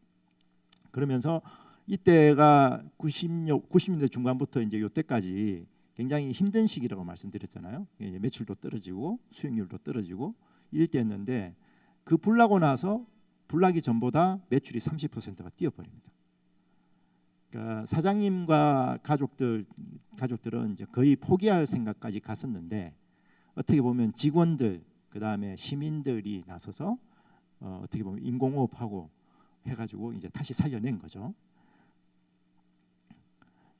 그러면서 이때가 90년대 중반부터 이제 이때까지 굉장히 힘든 시기라고 말씀드렸잖아요. 이제 매출도 떨어지고 수익률도 떨어지고 이럴 때였는데, 그 불나고 나서 불나기 전보다 매출이 30%가 뛰어버립니다. 그러니까 사장님과 가족들은 이제 거의 포기할 생각까지 갔었는데, 어떻게 보면 직원들 그다음에 시민들이 나서서 어떻게 보면 인공호흡하고 해가지고 이제 다시 살려낸 거죠.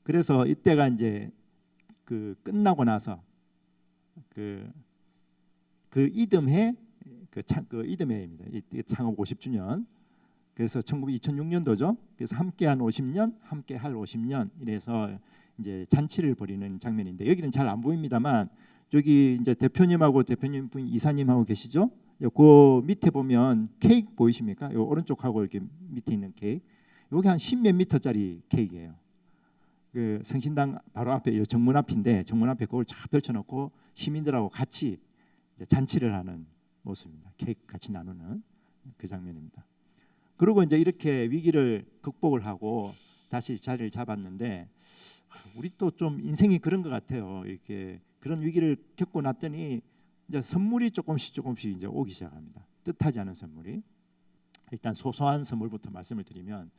그래서 이때가 이제 그 끝나고 나서 그 이듬해 그 이듬해입니다. 창업 50주년. 그래서 2006년도죠. 그래서 함께한 50년, 함께할 50년 이래서 이제 잔치를 벌이는 장면인데, 여기는 잘 안 보입니다만 저기 이제 대표님하고 대표님 분 이사님하고 계시죠? 그 밑에 보면 케이크 보이십니까? 요 오른쪽하고 이렇게 밑에 있는 케이크. 여기 한 10몇 미터짜리 케이크예요. 그 성신당 바로 앞에 요 정문 앞인데, 정문 앞에 그걸 쫙 펼쳐놓고 시민들하고 같이 이제 잔치를 하는 모습입니다. 케이크 같이 나누는 그 장면입니다. 그리고 이제 이렇게 위기를 극복을 하고 다시 자리를 잡았는데, 우리 또 좀 인생이 그런 것 같아요. 이렇게 그런 위기를 겪고 났더니 이제 선물이 조금씩 이제 오기 시작합니다. 뜻하지 않은 선물이. 일단 소소한 선물부터 말씀을 드리면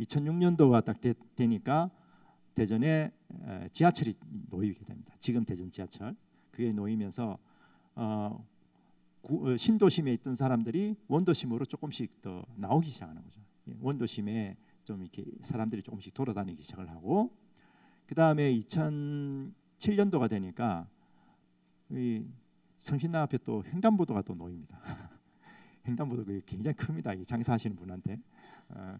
2006년도가 딱 되니까 대전에 지하철이 놓이게 됩니다. 지금 대전 지하철 그게 놓이면서 신도심에 있던 사람들이 원도심으로 조금씩 더 나오기 시작하는 거죠. 원도심에 좀 이렇게 사람들이 조금씩 돌아다니기 시작을 하고, 그 다음에 2007년도가 되니까 이 성신당 앞에 또 횡단보도가 또 놓입니다. 횡단보도가 굉장히 큽니다. 이 장사하시는 분한테.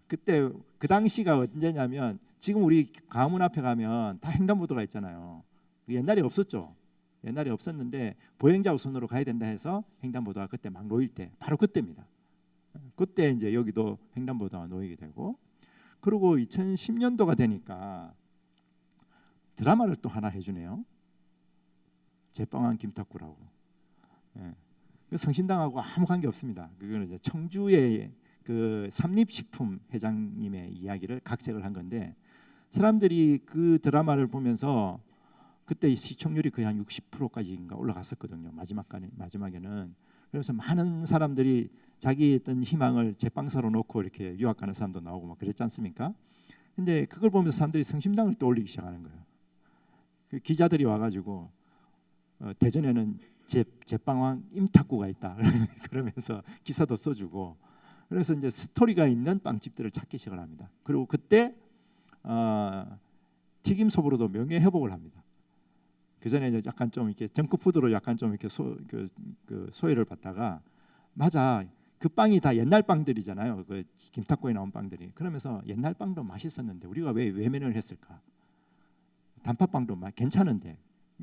그때 그 당시가 언제냐면 지금 우리 가문 앞에 가면 다 횡단보도가 있잖아요. 옛날에 없었죠. 옛날에 없었는데 보행자 우선으로 가야 된다 해서 횡단보도가 그때 막 놓일 때 바로 그때입니다. 그때 이제 여기도 횡단보도가 놓이게 되고, 그리고 2010년도가 되니까 드라마를 또 하나 해주네요. 제빵왕 김탁구라고. 예. 성신당하고 아무 관계 없습니다. 그거는 이제 청주의 그 삼립식품 회장님의 이야기를 각색을 한 건데, 사람들이 그 드라마를 보면서 그때 시청률이 거의 한 60%까지인가 올라갔었거든요. 마지막에는. 그래서 많은 사람들이 자기 어떤 희망을 제빵사로 놓고 이렇게 유학 가는 사람도 나오고 막 그랬지 않습니까? 근데 그걸 보면서 사람들이 성심당을 떠올리기 시작하는 거예요. 그 기자들이 와가지고 대전에는 제빵왕 임탁구가 있다 그러면서 기사도 써주고, 그래서 이제 스토리가 있는 빵집들을 찾기 시작을 합니다. 그리고 그때 튀김소보로도 명예 회복을 합니다. 그 전에 약간 좀 이렇게 정크푸드로 약간 좀 이렇게 소외를 받다가, 맞아, 그 빵이 다 옛날 빵들이잖아요. 그 김탁구에 나온 빵들이. 그러면서 옛날 빵도 맛있었는데 우리가 왜 외면을 했을까? 단팥빵도 괜찮은데.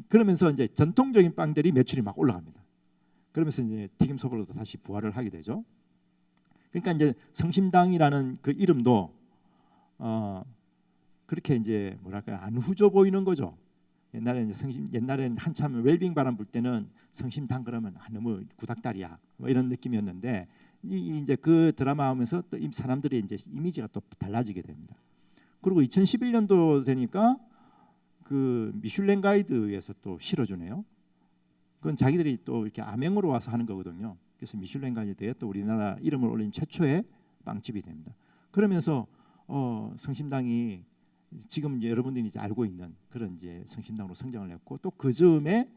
그러면서 이제 전통적인 빵들이 매출이 막 올라갑니다. 그러면서 이제 튀김소보로도 다시 부활을 하게 되죠. 그러니까 이제 성심당이라는 그 이름도 그렇게 이제 뭐랄까요, 안 후져 보이는 거죠. 옛날에는 한참 웰빙 바람 불 때는 성심당 그러면 너무 구닥다리야 뭐 이런 느낌이었는데, 이제 그 드라마 하면서 또 사람들의 이제 이미지가 또 달라지게 됩니다. 그리고 2011년도 되니까 그 미슐랭 가이드에서 또 실어주네요. 그건 자기들이 또 이렇게 암행으로 와서 하는 거거든요. 그래서 미슐랭 가이드에 또 우리나라 이름을 올린 최초의 빵집이 됩니다. 그러면서 성심당이 지금 이제 여러분들이 이제 알고 있는 그런 이제 성심당으로 성장을 했고, 또 그 즈음에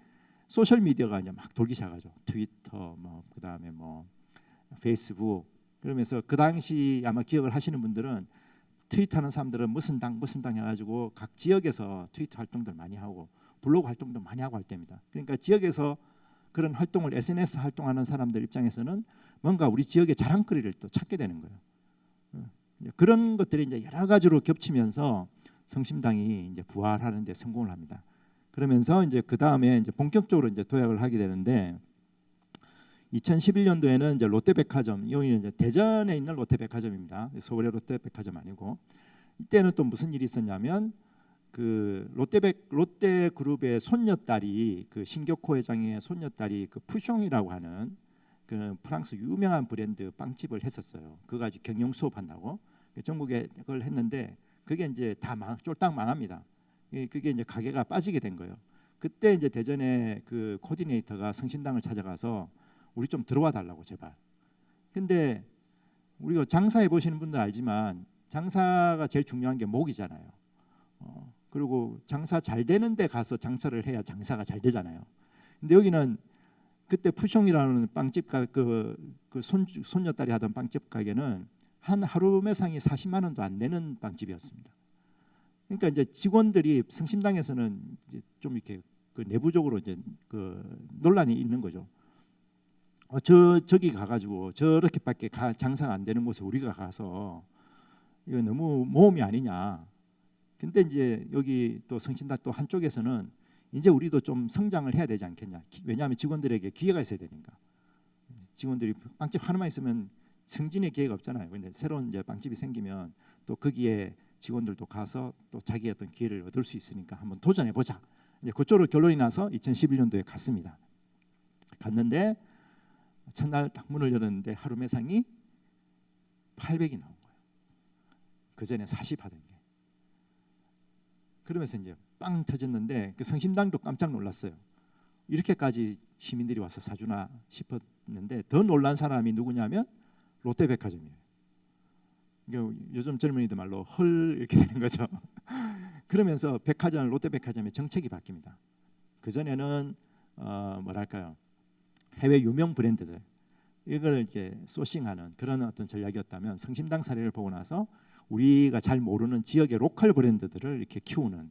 소셜 미디어가 이제 막 돌기 시작하죠. 트위터, 뭐 그다음에 뭐 페이스북. 그러면서 그 당시 아마 기억을 하시는 분들은 트윗하는 사람들은 무슨 당 해가지고 각 지역에서 트위터 활동들 많이 하고 블로그 활동도 많이 하고 할 때입니다. 그러니까 지역에서 그런 활동을 SNS 활동하는 사람들 입장에서는 뭔가 우리 지역의 자랑거리를 또 찾게 되는 거예요. 그런 것들이 이제 여러 가지로 겹치면서 성심당이 이제 부활하는 데 성공을 합니다. 그러면서 이제 그 다음에 이제 본격적으로 이제 도약을 하게 되는데, 2011년도에는 이제 롯데백화점, 여기는 이제 대전에 있는 롯데백화점입니다. 서울의 롯데백화점 아니고, 이때는 또 무슨 일이 있었냐면 그 롯데그룹의 손녀딸이, 그 신격호 회장의 손녀딸이 그 푸숑이라고 하는 그 프랑스 유명한 브랜드 빵집을 했었어요. 그거 가지고 경영 수업한다고 전국에 그걸 했는데, 그게 이제 다 쫄딱 망합니다. 그게 이제 가게가 빠지게 된 거예요. 그때 이제 대전에 그 코디네이터가 성심당을 찾아가서 우리 좀 들어와 달라고 제발. 근데 우리가 장사해 보시는 분들 알지만 장사가 제일 중요한 게 목이잖아요. 그리고 장사 잘 되는 데 가서 장사를 해야 장사가 잘 되잖아요. 근데 여기는 그때 푸숑이라는 빵집 그 손녀딸이 하던 빵집 가게는 한 하루 매상이 40만 원도 안 되는 빵집이었습니다. 그러니까 이제 직원들이 성심당에서는 이제 좀 이렇게 그 내부적으로 이제 그 논란이 있는 거죠. 저기 가가지고 저렇게밖에 장사가 안 되는 곳에 우리가 가서 이거 너무 모험이 아니냐. 근데 이제 여기 또 성신당 또 한쪽에서는 이제 우리도 좀 성장을 해야 되지 않겠냐. 왜냐하면 직원들에게 기회가 있어야 되니까. 직원들이 빵집 하나만 있으면 승진의 기회가 없잖아요. 근데 새로운 이제 빵집이 생기면 또 거기에 직원들도 가서 또 자기의 어떤 기회를 얻을 수 있으니까 한번 도전해 보자. 이제 그쪽으로 결론이 나서 2011년도에 갔습니다. 갔는데 첫날 딱 문을 열었는데 하루 매상이 800이 나온 거예요. 그 전에 40 하던 게. 그러면서 이제 빵 터졌는데 그 성심당도 깜짝 놀랐어요. 이렇게까지 시민들이 와서 사주나 싶었는데 더 놀란 사람이 누구냐면 롯데백화점이에요. 그러니까 요즘 젊은이들 말로 헐 이렇게 되는 거죠. 그러면서 롯데백화점의 정책이 바뀝니다. 그 전에는 뭐랄까요, 해외 유명 브랜드들 이걸 이렇게 소싱하는 그런 어떤 전략이었다면 성심당 사례를 보고 나서 우리가 잘 모르는 지역의 로컬 브랜드들을 이렇게 키우는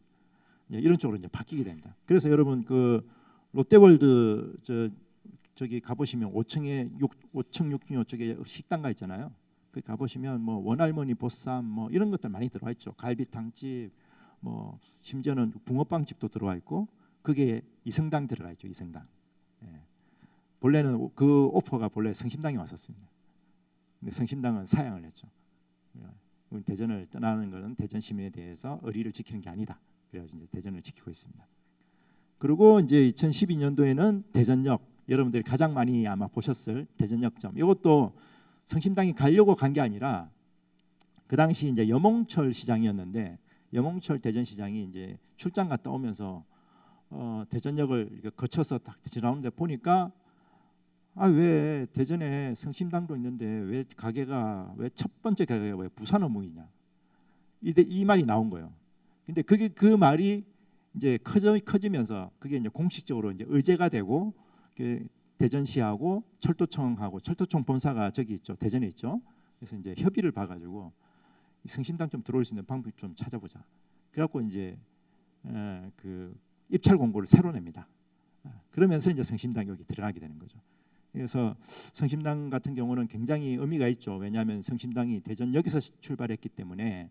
이런 쪽으로 이제 바뀌게 됩니다. 그래서 여러분 그 롯데월드 저기 가보시면 5층에 5층 6층 쪽에 식당가 있잖아요. 그 가보시면 뭐 원할머니 보쌈 뭐 이런 것들 많이 들어와 있죠. 갈비탕집 뭐 심지어는 붕어빵집도 들어와 있고 그게 이성당 들어가 있죠. 이성당. 예. 본래는 그 오퍼가 본래 성심당에 왔었습니다. 근데 성심당은 사양을 했죠. 대전을 떠나는 것은 대전 시민에 대해서 의리를 지키는 게 아니다. 그래서 이제 대전을 지키고 있습니다. 그리고 이제 2012년도에는 대전역 여러분들이 가장 많이 아마 보셨을 대전역점 이것도 성심당이 가려고 간 게 아니라 그 당시 이제 염홍철 시장이었는데 염홍철 대전시장이 이제 출장 갔다 오면서 대전역을 이렇게 거쳐서 딱 지나오는데 보니까 왜 대전에 성심당도 있는데 왜 첫 번째 가게가 왜 부산 어묵이냐 이 말이 나온 거예요. 근데 그 말이 이제 커지면서 그게 이제 공식적으로 이제 의제가 되고 대전시하고 철도청 본사가 저기 있죠. 대전에 있죠. 그래서 이제 협의를 봐가지고 성심당 좀 들어올 수 있는 방법 좀 찾아보자. 그래갖고 이제 그 입찰 공고를 새로 냅니다. 그러면서 이제 성심당 여기 들어가게 되는 거죠. 그래서 성심당 같은 경우는 굉장히 의미가 있죠. 왜냐하면 성심당이 대전역에서 출발했기 때문에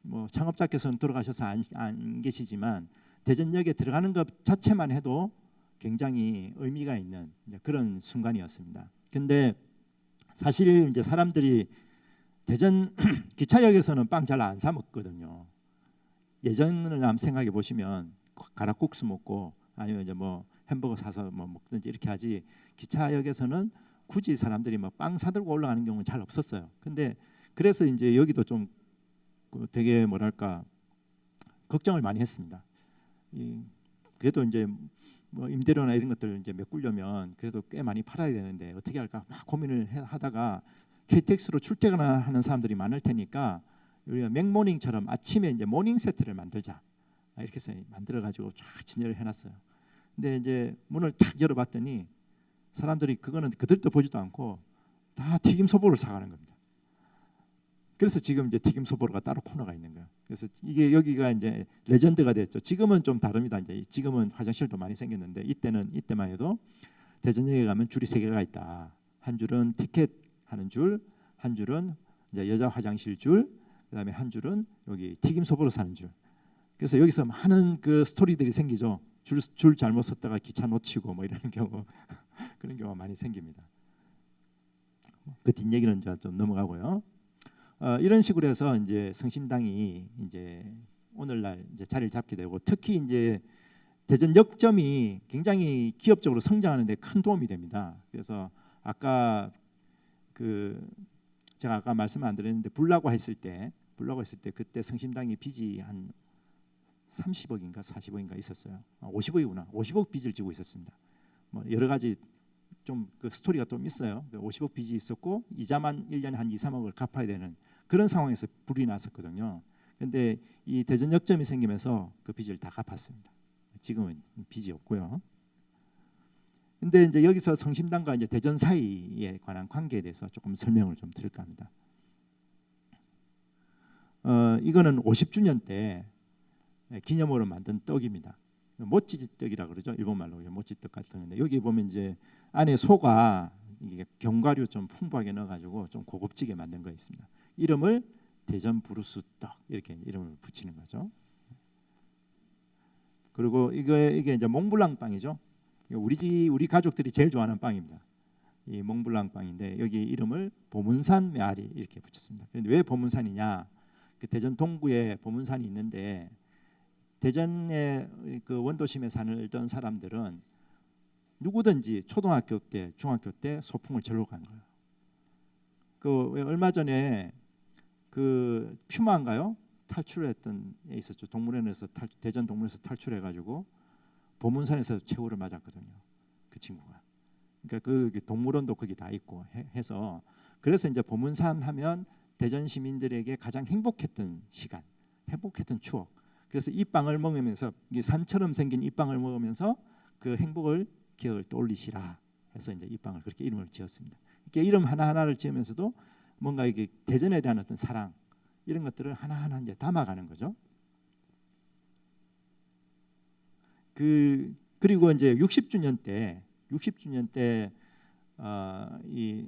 뭐 창업자께서는 돌아가셔서 안 계시지만 대전역에 들어가는 것 자체만 해도 굉장히 의미가 있는 그런 순간이었습니다. 근데 사실 이제 사람들이 대전 기차역에서는 빵 잘 안 사 먹거든요. 예전을 한번 생각해 보시면 가락국수 먹고 아니면 이제 뭐 햄버거 사서 뭐 먹든지 이렇게 하지 기차역에서는 굳이 사람들이 뭐 빵 사들고 올라가는 경우는 잘 없었어요. 근데 그래서 이제 여기도 좀 되게 뭐랄까 걱정을 많이 했습니다. 그래도 이제 뭐 임대료나 이런 것들 이제 메꾸려면 그래도 꽤 많이 팔아야 되는데 어떻게 할까 막 고민을 하다가 KTX로 출퇴근하는 사람들이 많을 테니까 우리가 맥모닝처럼 아침에 이제 모닝 세트를 만들자 이렇게 해서 만들어 가지고 쫙 진열을 해놨어요. 근데 이제 문을 탁 열어봤더니 사람들이 그거는 그들도 보지도 않고 다 튀김 소보를 사가는 겁니다. 그래서 지금 이제 튀김 소보로가 따로 코너가 있는 거예요. 그래서 이게 여기가 이제 레전드가 됐죠. 지금은 좀 다릅니다. 이제 지금은 화장실도 많이 생겼는데 이때만 해도 대전역에 가면 줄이 3개가 있다. 한 줄은 티켓 하는 줄, 한 줄은 이제 여자 화장실 줄, 그다음에 한 줄은 여기 튀김 소보로 사는 줄. 그래서 여기서 많은 그 스토리들이 생기죠. 줄 잘못 섰다가 기차 놓치고 뭐 이러는 경우 그런 경우가 많이 생깁니다. 그 뒷얘기는 이제 좀 넘어가고요. 이런 식으로 해서 이제 성심당이 이제 오늘날 이제 자리를 잡게 되고 특히 이제 대전 역점이 굉장히 기업적으로 성장하는 데 큰 도움이 됩니다. 그래서 제가 아까 말씀 안 드렸는데 불라고 했을 때 그때 성심당이 빚이 한 30억인가 40억인가 있었어요. 50억이구나. 50억 빚을 지고 있었습니다. 뭐 여러 가지 좀 그 스토리가 좀 있어요. 50억 빚이 있었고 이자만 1년에 한 2, 3억을 갚아야 되는 그런 상황에서 불이 났었거든요. 그런데 이 대전역점이 생기면서 그 빚을 다 갚았습니다. 지금은 빚이 없고요. 근데 이제 여기서 성심당과 이제 대전 사이에 관한 관계에 대해서 조금 설명을 좀 드릴까 합니다. 이거는 50주년 때 기념으로 만든 떡입니다. 모찌떡이라 그러죠. 일본 말로 모찌떡 같은 건데 여기 보면 이제 안에 소가 이게 견과류 좀 풍부하게 넣어가지고 좀 고급지게 만든 거 있습니다. 이름을 대전 브루스 떡 이렇게 이름을 붙이는 거죠. 그리고 이게 이제 몽블랑 빵이죠. 우리 가족들이 제일 좋아하는 빵입니다. 이 몽블랑 빵인데 여기 이름을 보문산 메아리 이렇게 붙였습니다. 그런데 왜 보문산이냐? 그 대전 동구에 보문산이 있는데 대전의 그 원도심에 살던 사람들은 누구든지 초등학교 때, 중학교 때 소풍을 절로 간 거예요. 그 얼마 전에 그 퓨마인가요? 탈출했던 애 있었죠. 동물원에서 대전 동물원에서 탈출해가지고 보문산에서 최후를 맞았거든요. 그 친구가. 그러니까 그 동물원도 거기 다 있고 해서 그래서 이제 보문산 하면 대전 시민들에게 가장 행복했던 시간, 행복했던 추억. 그래서 이 빵을 먹으면서 이 산처럼 생긴 이 빵을 먹으면서 그 행복을 기억을 떠올리시라 해서 이제 이 빵을 그렇게 이름을 지었습니다. 이렇게 이름 하나 하나를 지으면서도 뭔가 이게 대전에 대한 어떤 사랑 이런 것들을 하나하나 이제 담아가는 거죠. 그리고 이제 60주년 때 이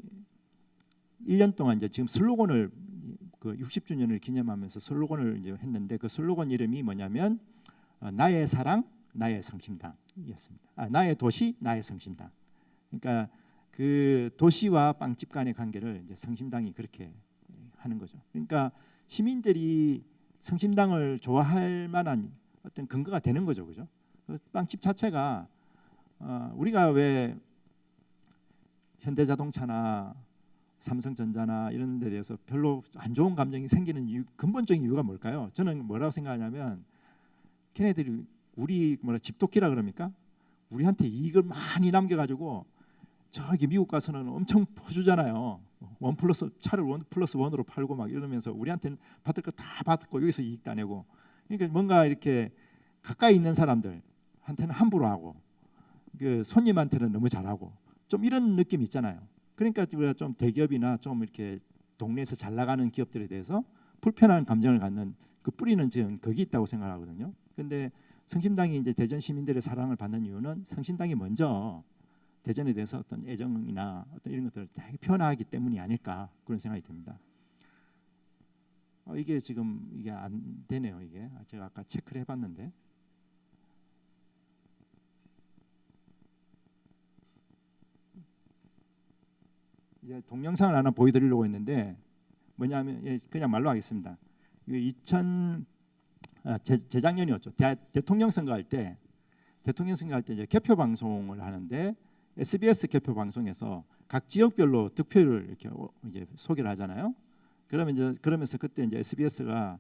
1년 동안 이제 지금 슬로건을 그 60주년을 기념하면서 슬로건을 이제 했는데 그 슬로건 이름이 뭐냐면 나의 사랑 나의 성심당이었습니다. 나의 도시 나의 성심당. 그러니까 그 도시와 빵집 간의 관계를 이제 성심당이 그렇게 하는 거죠. 그러니까 시민들이 성심당을 좋아할 만한 어떤 근거가 되는 거죠, 그죠? 그 빵집 자체가 우리가 왜 현대자동차나 삼성전자나 이런 데 대해서 별로 안 좋은 감정이 생기는 근본적인 이유가 뭘까요? 저는 뭐라고 생각하냐면 걔네들이 우리 집도끼라 그럽니까? 우리한테 이익을 많이 남겨가지고 저기 미국 가서는 엄청 퍼주잖아요. 차를 1+1으로 팔고 막 이러면서 우리한테는 받을 거 다 받고 여기서 이익 따내고. 그러니까 뭔가 이렇게 가까이 있는 사람들한테는 함부로 하고 그 손님한테는 너무 잘하고 좀 이런 느낌이 있잖아요. 그러니까 우리가 좀 대기업이나 좀 이렇게 동네에서 잘 나가는 기업들에 대해서 불편한 감정을 갖는 그 뿌리는 지금 거기 있다고 생각하거든요. 근데 성심당이 이제 대전 시민들의 사랑을 받는 이유는 성심당이 먼저 대전에 대해서 어떤 애정이나 어떤 이런 것들을 되게 표현하기 때문이 아닐까 그런 생각이 듭니다. 이게 지금 이게 안 되네요. 이게 제가 아까 체크를 해봤는데 이제 동영상을 하나 보여드리려고 했는데 뭐냐면 그냥 말로 하겠습니다. 재작년이었죠. 대통령 선거할 때 이제 개표 방송을 하는데 SBS 개표 방송에서 각 지역별로 득표율을 이렇게 이제 소개를 하잖아요. 그러면서 그때 이제 SBS가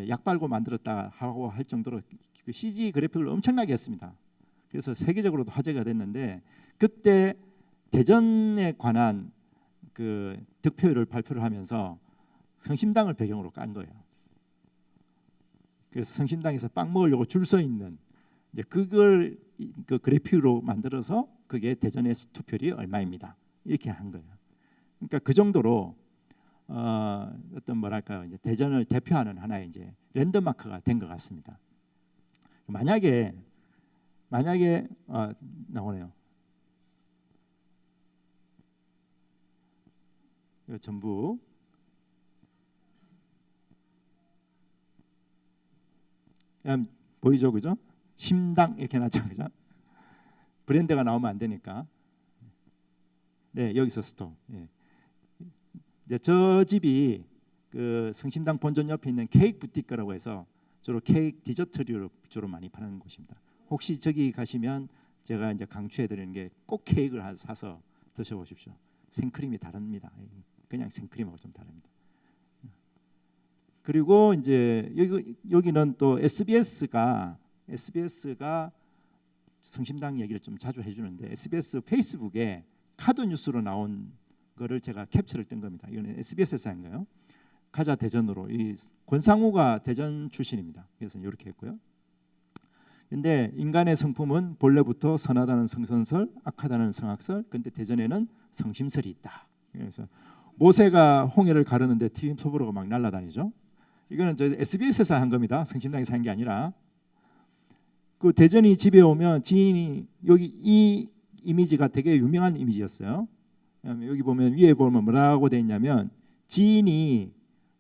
약 빨고 만들었다 하고 할 정도로 그 CG 그래픽을 엄청나게 했습니다. 그래서 세계적으로도 화제가 됐는데 그때 대전에 관한 그 득표율을 발표를 하면서 성심당을 배경으로 깐 거예요. 그래서 성심당에서 빵 먹으려고 줄 서 있는 이제 그걸 그 그래픽으로 만들어서 그게 대전의 투표율이 얼마입니다. 이렇게 한 거예요. 그러니까 그 정도로 어떤 뭐랄까요, 이제 대전을 대표하는 하나의 이제 랜드마크가 된 것 같습니다. 만약에 나오네요. 전부 그냥 보이죠, 그죠? 심당 이렇게 나죠, 그죠? 브랜드가 나오면 안 되니까. 네, 여기서 스톱. 예. 이제 저 집이 그 성심당 본전 옆에 있는 케이크 부티크라고 해서 주로 케이크 디저트류를 주로 많이 파는 곳입니다. 혹시 저기 가시면 제가 이제 강추해드리는 게 꼭 케이크를 사서 드셔보십시오. 생크림이 다릅니다. 그냥 생크림하고 좀 다릅니다. 그리고 이제 여기는 또 SBS가 성심당 얘기를 좀 자주 해주는데 SBS 페이스북에 카드 뉴스로 나온 거를 제가 캡처를 뜬 겁니다. 이거는 SBS에서 한 거예요. 가자 대전으로. 이 권상우가 대전 출신입니다. 그래서 이렇게 했고요. 근데 인간의 성품은 본래부터 선하다는 성선설, 악하다는 성악설. 근데 대전에는 성심설이 있다. 그래서 모세가 홍해를 가르는데 튀김 소보로가 막 날아다니죠. 이거는 저 SBS에서 한 겁니다. 성심당에서 한 게 아니라. 그 대전이 집에 오면 지인이 여기 이 이미지가 되게 유명한 이미지였어요. 여기 보면 위에 보면 뭐라고 돼 있냐면 지인이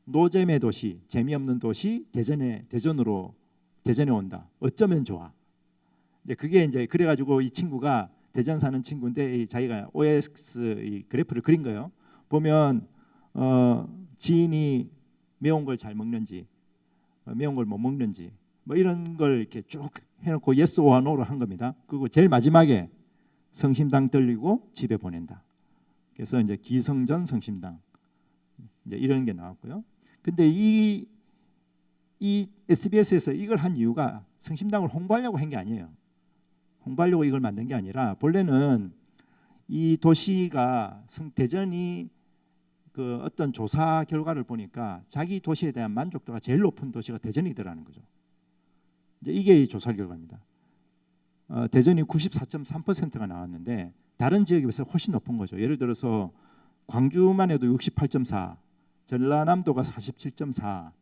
노잼의 도시, 재미없는 도시 대전으로 온다. 어쩌면 좋아. 이제 그게 이제 그래가지고 이 친구가 대전 사는 친구인데 자기가 OX 이 그래프를 그린 거예요. 보면 지인이 매운 걸 잘 먹는지, 매운 걸 못 먹는지, 뭐 이런 걸 이렇게 쭉 해놓고 yes or no로 한 겁니다. 그리고 제일 마지막에 성심당 들리고 집에 보낸다. 그래서 이제 기성전 성심당 이제 이런 게 나왔고요. 근데 이 SBS에서 이걸 한 이유가 성심당을 홍보하려고 한 게 아니에요. 홍보하려고 이걸 만든 게 아니라 본래는 이 도시가 대전이 그 어떤 조사 결과를 보니까 자기 도시에 대한 만족도가 제일 높은 도시가 대전이더라는 거죠. 이제 이게 이 조사 결과입니다. 대전이 94.3%가 나왔는데 다른 지역에 비해서 훨씬 높은 거죠. 예를 들어서 광주만 해도 68.4, 전라남도가 47.4,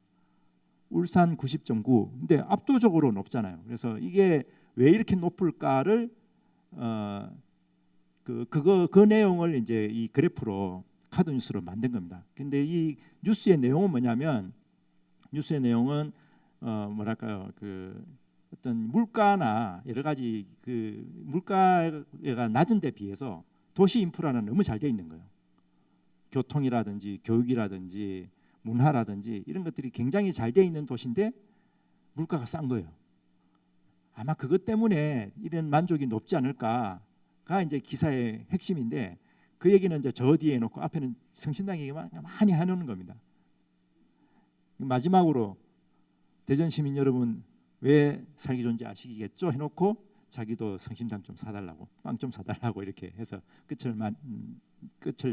울산 90.9. 근데 압도적으로 높잖아요. 그래서 이게 왜 이렇게 높을까를 그 내용을 이제 이 그래프로 카드 뉴스로 만든 겁니다. 근데 이 뉴스의 내용은 뭐냐면 뉴스의 내용은 뭐랄까요? 그 어떤 물가나 여러 가지 그 물가가 낮은 데 비해서 도시 인프라는 너무 잘 돼 있는 거예요. 교통이라든지 교육이라든지 문화라든지 이런 것들이 굉장히 잘 돼 있는 도시인데 물가가 싼 거예요. 아마 그것 때문에 이런 만족이 높지 않을까가 이제 기사의 핵심인데 그 얘기는 이제 저 뒤에 놓고 앞에는 성신당 얘기만 많이 해놓는 겁니다. 마지막으로 대전 시민 여러분 왜 살기 좋은지 아시겠죠? 해놓고 자기도 성심당 좀 사달라고 빵 좀 사달라고 이렇게 해서 끝을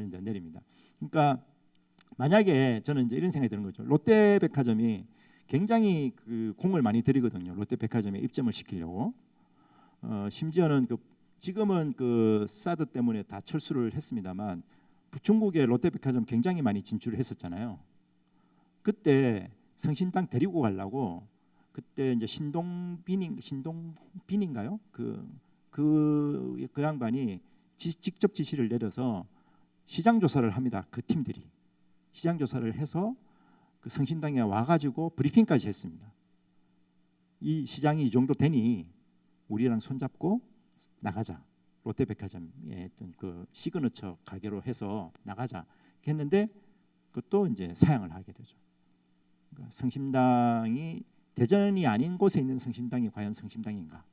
이제 내립니다. 그러니까 만약에 저는 이제 이런 생각이 드는 거죠. 롯데백화점이 굉장히 그 공을 많이 들이거든요. 롯데백화점에 입점을 시키려고 심지어는 지금은 그 사드 때문에 다 철수를 했습니다만 중국에 롯데백화점 굉장히 많이 진출을 했었잖아요. 그때 성심당 데리고 가려고 그때 이제 신동빈인가요? 그 양반이 직접 지시를 내려서 시장 조사를 합니다. 그 팀들이 시장 조사를 해서 그 성심당에 와가지고 브리핑까지 했습니다. 이 시장이 이 정도 되니 우리랑 손잡고 나가자. 롯데백화점의 어떤 그 시그너처 가게로 해서 나가자 했는데 그것도 이제 사양을 하게 되죠. 그러니까 성심당이 대전이 아닌 곳에 있는 성심당이 과연 성심당인가?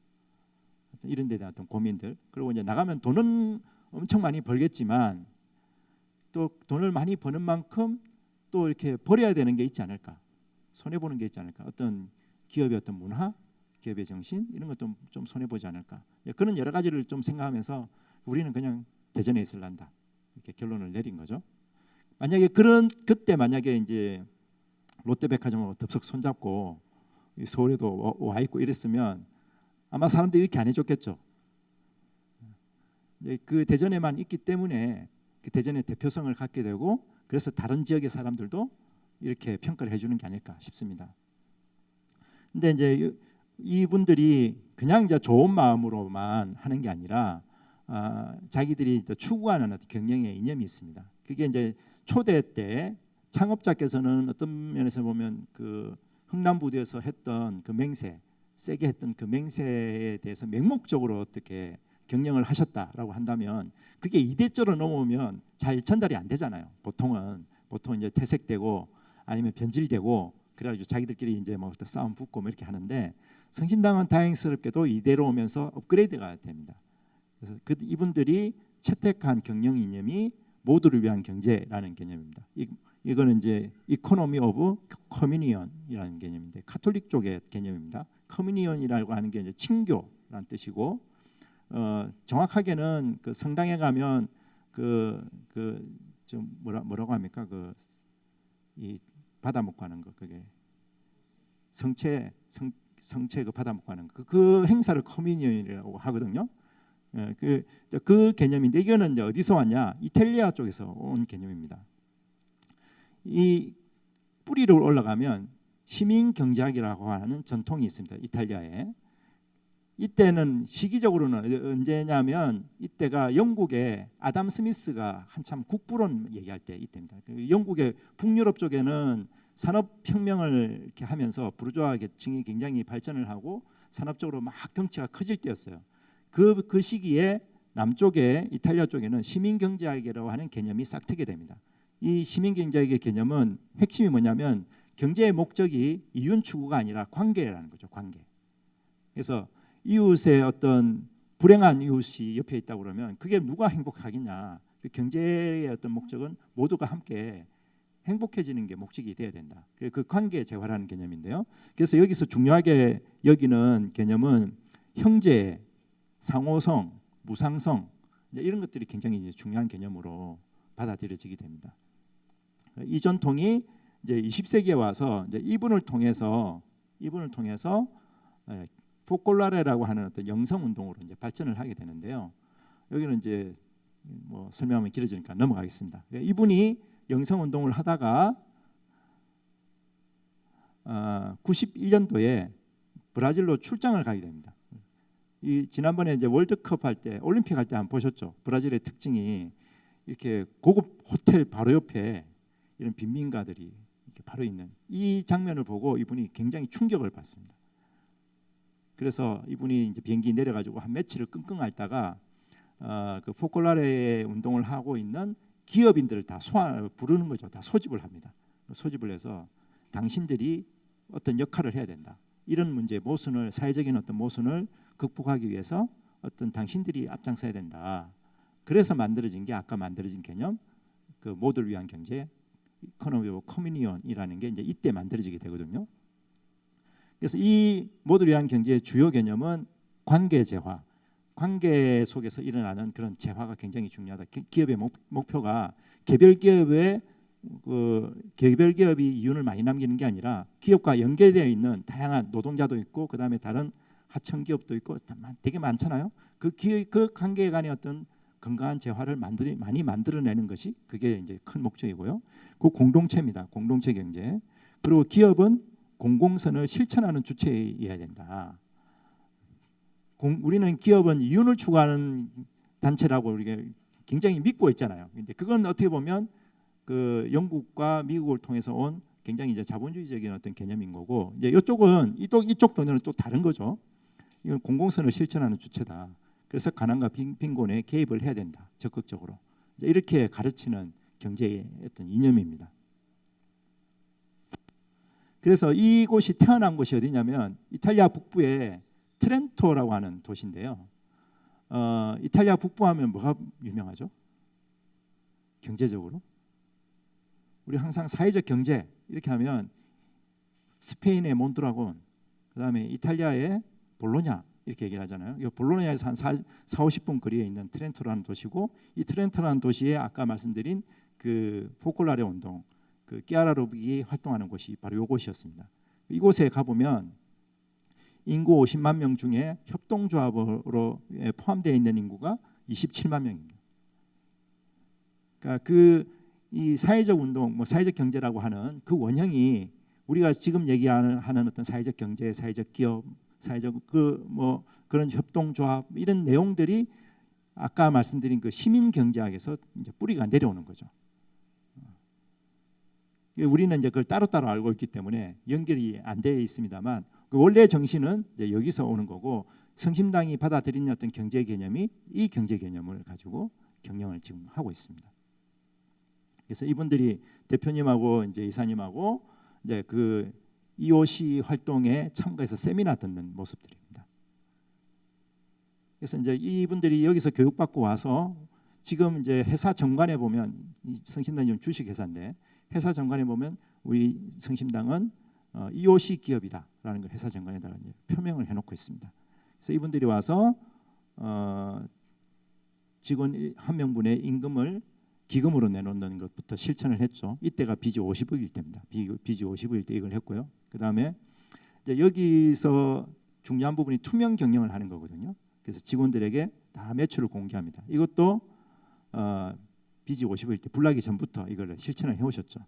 이런 데 대한 어떤 고민들. 그리고 이제 나가면 돈은 엄청 많이 벌겠지만 또 돈을 많이 버는 만큼 또 이렇게 버려야 되는 게 있지 않을까? 손해 보는 게 있지 않을까? 어떤 기업의 어떤 문화, 기업의 정신 이런 것도 좀 손해 보지 않을까? 그런 여러 가지를 좀 생각하면서 우리는 그냥 대전에 있을란다 이렇게 결론을 내린 거죠. 만약에 그때 만약에 이제 롯데백화점을 덥석 손잡고 서울에도 와 있고 이랬으면 아마 사람들이 이렇게 안 해줬겠죠. 그 대전에만 있기 때문에 그 대전의 대표성을 갖게 되고 그래서 다른 지역의 사람들도 이렇게 평가를 해주는 게 아닐까 싶습니다. 근데 이제 이분들이 그냥 이제 좋은 마음으로만 하는 게 아니라 자기들이 추구하는 어떤 경영의 이념이 있습니다. 그게 이제 초대 때 창업자께서는 어떤 면에서 보면 그 흥남부두에서 했던 그 맹세, 세게 했던 그 맹세에 대해서 맹목적으로 어떻게 경영을 하셨다라고 한다면 그게 이대저로 넘어오면 잘 전달이 안 되잖아요. 보통 이제 퇴색되고 아니면 변질되고 그래가지고 자기들끼리 이제 뭐 싸움 붙고 뭐 이렇게 하는데 성심당은 다행스럽게도 이대로 오면서 업그레이드가 됩니다. 그래서 이분들이 채택한 경영 이념이 모두를 위한 경제라는 개념입니다. 이거는 이제 이코노미 오브 커뮤니언이라는 개념인데 카톨릭 쪽의 개념입니다. 커뮤니언이라고 하는 게 이제 친교라는 뜻이고 정확하게는 그 성당에 가면 좀 뭐라고 합니까? 이 받아 먹고 하는 거 그게 성체 그 받아 먹고 하는 그 행사를 커뮤니언이라고 하거든요. 그 개념인데 이거는 이제 어디서 왔냐? 이탈리아 쪽에서 온 개념입니다. 이 뿌리를 올라가면 시민 경제학이라고 하는 전통이 있습니다. 이탈리아에. 이때는 시기적으로는 언제냐면 이때가 영국의 아담 스미스가 한참 국부론 얘기할 때 이때입니다. 영국의 북유럽 쪽에는 산업혁명을 이렇게 하면서 부르주아 계층이 굉장히 발전을 하고 산업적으로 막 덩치가 커질 때였어요. 그 시기에 남쪽에 이탈리아 쪽에는 시민경제학이라고 하는 개념이 싹트게 됩니다. 이 시민경제학의 개념은 핵심이 뭐냐면 경제의 목적이 이윤 추구가 아니라 관계라는 거죠. 관계. 그래서 이웃의 어떤 불행한 이웃이 옆에 있다고 그러면 그게 누가 행복하겠냐. 그 경제의 어떤 목적은 모두가 함께 행복해지는 게 목적이 돼야 된다. 그 관계 재화라는 개념인데요. 그래서 여기서 중요하게 여기는 개념은 형제, 상호성, 무상성 이런 것들이 굉장히 이제 중요한 개념으로 받아들여지게 됩니다. 이 전통이 이제 20세기에 와서 이제 이분을 통해서 포콜라레라고 하는 어떤 영성 운동으로 이제 발전을 하게 되는데요. 여기는 이제 뭐 설명하면 길어지니까 넘어가겠습니다. 이분이 영성 운동을 하다가 91년도에 브라질로 출장을 가게 됩니다. 이 지난번에 이제 월드컵 할 때, 올림픽 할 때 한번 보셨죠? 브라질의 특징이 이렇게 고급 호텔 바로 옆에 이런 빈민가들이 이렇게 바로 있는 이 장면을 보고 이분이 굉장히 충격을 받습니다. 그래서 이분이 이제 비행기 내려가지고 한 며칠을 끙끙 앓다가 그 포콜라레 운동을 하고 있는 기업인들을 다 부르는 거죠. 다 소집을 합니다. 소집을 해서 당신들이 어떤 역할을 해야 된다. 이런 문제 모순을 사회적인 어떤 모순을 극복하기 위해서 어떤 당신들이 앞장서야 된다. 그래서 만들어진 게 아까 만들어진 개념 그 모두를 위한 경제 이코노미 오브 커뮤니언이라는 게 이제 이때 만들어지게 되거든요. 그래서 이 모두를 위한 경제의 주요 개념은 관계 재화, 관계 속에서 일어나는 그런 재화가 굉장히 중요하다. 기업의 목표가 개별 기업이 이윤을 많이 남기는 게 아니라 기업과 연계되어 있는 다양한 노동자도 있고 그 다음에 다른 하청 기업도 있고 되게 많잖아요. 그 관계 간의 어떤 건강한 재화를 많이 만들어내는 것이 그게 이제 큰 목적이고요. 그 공동체입니다. 공동체 경제. 그리고 기업은 공공선을 실천하는 주체여야 된다. 우리는 기업은 이윤을 추구하는 단체라고 우리가 굉장히 믿고 있잖아요. 근데 그건 어떻게 보면 그 영국과 미국을 통해서 온 굉장히 이제 자본주의적인 어떤 개념인 거고 이제 이쪽은 이쪽 돈은 또 다른 거죠. 이건 공공선을 실천하는 주체다. 그래서 가난과 빈곤에 개입을 해야 된다. 적극적으로 이렇게 가르치는 경제의 어떤 이념입니다. 그래서 이곳이 태어난 곳이 어디냐면 이탈리아 북부의 트렌토라고 하는 도시인데요. 이탈리아 북부 하면 뭐가 유명하죠? 경제적으로 우리 항상 사회적 경제 이렇게 하면 스페인의 몬드라곤, 그다음에 이탈리아의 볼로냐 이렇게 얘기를 하잖아요. 이 볼로냐에서 한 40-50분 거리에 있는 트렌토라는 도시고 이 트렌토라는 도시에 아까 말씀드린 그 포콜라레 운동, 그 끼아라로빅이 활동하는 곳이 바로 이곳이었습니다. 이곳에 가보면 인구 50만 명 중에 협동조합으로 포함되어 있는 인구가 27만 명입니다. 그러니까 이 사회적 운동, 뭐 사회적 경제라고 하는 그 원형이 우리가 지금 얘기하는 어떤 사회적 경제, 사회적 기업, 사회적 그런 협동조합 이런 내용들이 아까 말씀드린 그 시민 경제학에서 이제 뿌리가 내려오는 거죠. 우리는 이제 그걸 따로따로 알고 있기 때문에 연결이 안 되어 있습니다만 그 원래 정신은 이제 여기서 오는 거고 성심당이 받아들이는 어떤 경제 개념이 이 경제 개념을 가지고 경영을 지금 하고 있습니다. 그래서 이분들이 대표님하고 이제 이사님하고 이제 그 EOC 활동에 참가해서 세미나 듣는 모습들입니다. 그래서 이제 이분들이 여기서 교육받고 와서 지금 이제 회사 정관에 보면 성심당은 주식 회사인데 회사 정관에 보면 우리 성심당은 EOC 기업이다라는 걸 회사 정관에다가 이제 표명을 해놓고 있습니다. 그래서 이분들이 와서 직원 한 명분의 임금을 기금으로 내놓는 것부터 실천을 했죠. 이때가 빚이 50억일 때입니다. 빚이 50억일 때 이걸 했고요. 그 다음에 이제 여기서 중요한 부분이 투명 경영을 하는 거거든요. 그래서 직원들에게 다 매출을 공개합니다. 이것도 빚이 50억일 때 불나기 전부터 이걸 실천을 해오셨죠.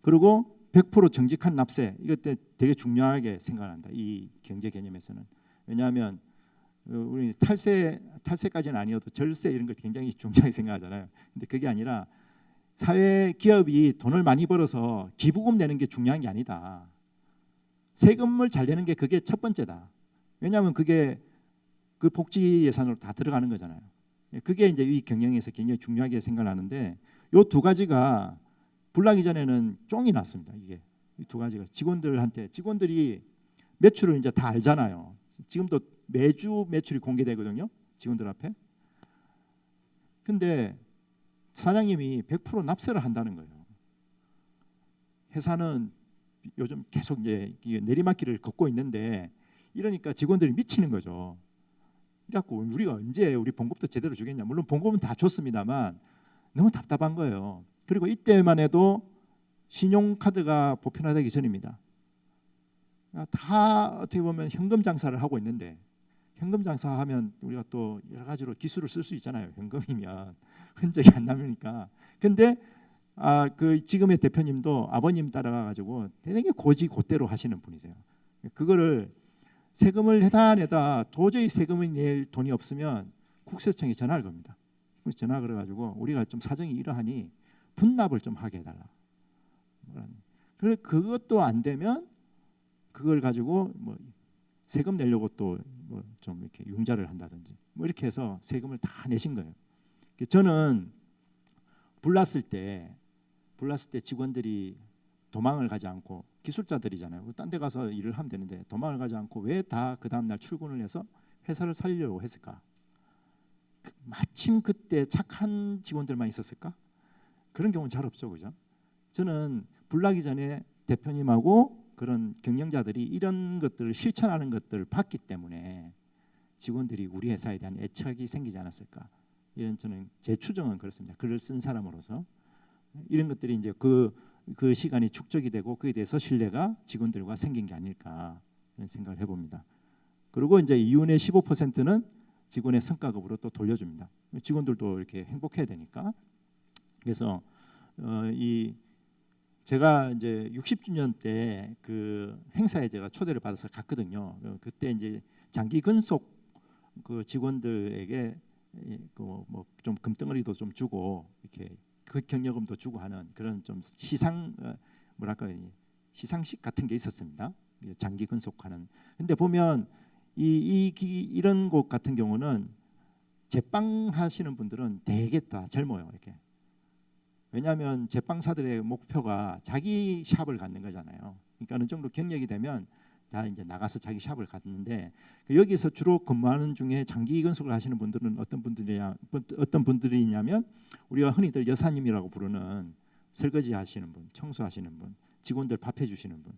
그리고 100% 정직한 납세 이것 때 되게 중요하게 생각한다. 이 경제 개념에서는 왜냐하면 우리 탈세까지는 아니어도 절세 이런 걸 굉장히 중요하게 생각하잖아요. 근데 그게 아니라 사회 기업이 돈을 많이 벌어서 기부금 내는 게 중요한 게 아니다. 세금을 잘 내는 게 그게 첫 번째다. 왜냐하면 그게 그 복지 예산으로 다 들어가는 거잖아요. 그게 이제 이 경영에서 굉장히 중요하게 생각하는데 요 두 가지가 불나기 전에는 쫑이 났습니다. 이게 이 두 가지가 직원들이 매출을 이제 다 알잖아요. 지금도 매주 매출이 공개되거든요. 직원들 앞에. 근데 사장님이 100% 납세를 한다는 거예요. 회사는 요즘 계속 이제 내리막길을 걷고 있는데 이러니까 직원들이 미치는 거죠. 이래갖고 우리가 언제 우리 봉급도 제대로 주겠냐. 물론 봉급은 다 줬습니다만 너무 답답한 거예요. 그리고 이때만 해도 신용카드가 보편화되기 전입니다. 다 어떻게 보면 현금 장사를 하고 있는데, 현금 장사하면 우리가 또 여러 가지로 기술을 쓸 수 있잖아요. 현금이면 흔적이 안 남으니까. 근데 그 지금의 대표님도 아버님 따라가 가지고 되게 고지고대로 하시는 분이세요. 그거를 세금을 해다 도저히 세금을 낼 돈이 없으면 국세청에 전화를 겁니다. 전화 그래 가지고 우리가 좀 사정이 이러하니 분납을 좀 하게 해달라. 그래 그것도 안 되면 그걸 가지고 뭐 세금 내려고 또 뭐 좀 이렇게 융자를 한다든지 뭐 이렇게 해서 세금을 다 내신 거예요. 저는 불났을 때 직원들이 도망을 가지 않고, 기술자들이잖아요. 딴 데 가서 일을 하면 되는데 도망을 가지 않고 왜 다 그 다음 날 출근을 해서 회사를 살려고 했을까? 마침 그때 착한 직원들만 있었을까? 그런 경우는 잘 없죠, 그죠? 저는 불나기 전에 대표님하고 그런 경영자들이 이런 것들을 실천하는 것들을 봤기 때문에 직원들이 우리 회사에 대한 애착이 생기지 않았을까? 이런 저는 제 추정은 그렇습니다. 글을 쓴 사람으로서 이런 것들이 이제 그 시간이 축적이 되고 그에 대해서 신뢰가 직원들과 생긴 게 아닐까 이런 생각을 해봅니다. 그리고 이제 이윤의 15%는 직원의 성과급으로 또 돌려줍니다. 직원들도 이렇게 행복해야 되니까. 그래서 제가 이제 60주년 때 그 행사에 제가 초대를 받아서 갔거든요. 그때 이제 장기 근속 그 직원들에게 그 뭐 좀 금덩어리도 좀 주고 이렇게 그 경력금도 주고 하는 그런 좀 시상식 같은 게 있었습니다. 장기 근속하는. 근데 보면 이런 곳 같은 경우는 제빵 하시는 분들은 되게 다 젊어요. 이렇게. 왜냐하면 제빵사들의 목표가 자기 샵을 갖는 거잖아요. 그러니까 어느 정도 경력이 되면 다 이제 나가서 자기 샵을 갖는데, 여기서 주로 근무하는 중에 장기 근속을 하시는 분들은 어떤 분들이냐면 우리가 흔히들 여사님이라고 부르는 설거지 하시는 분, 청소하시는 분, 직원들 밥해 주시는 분.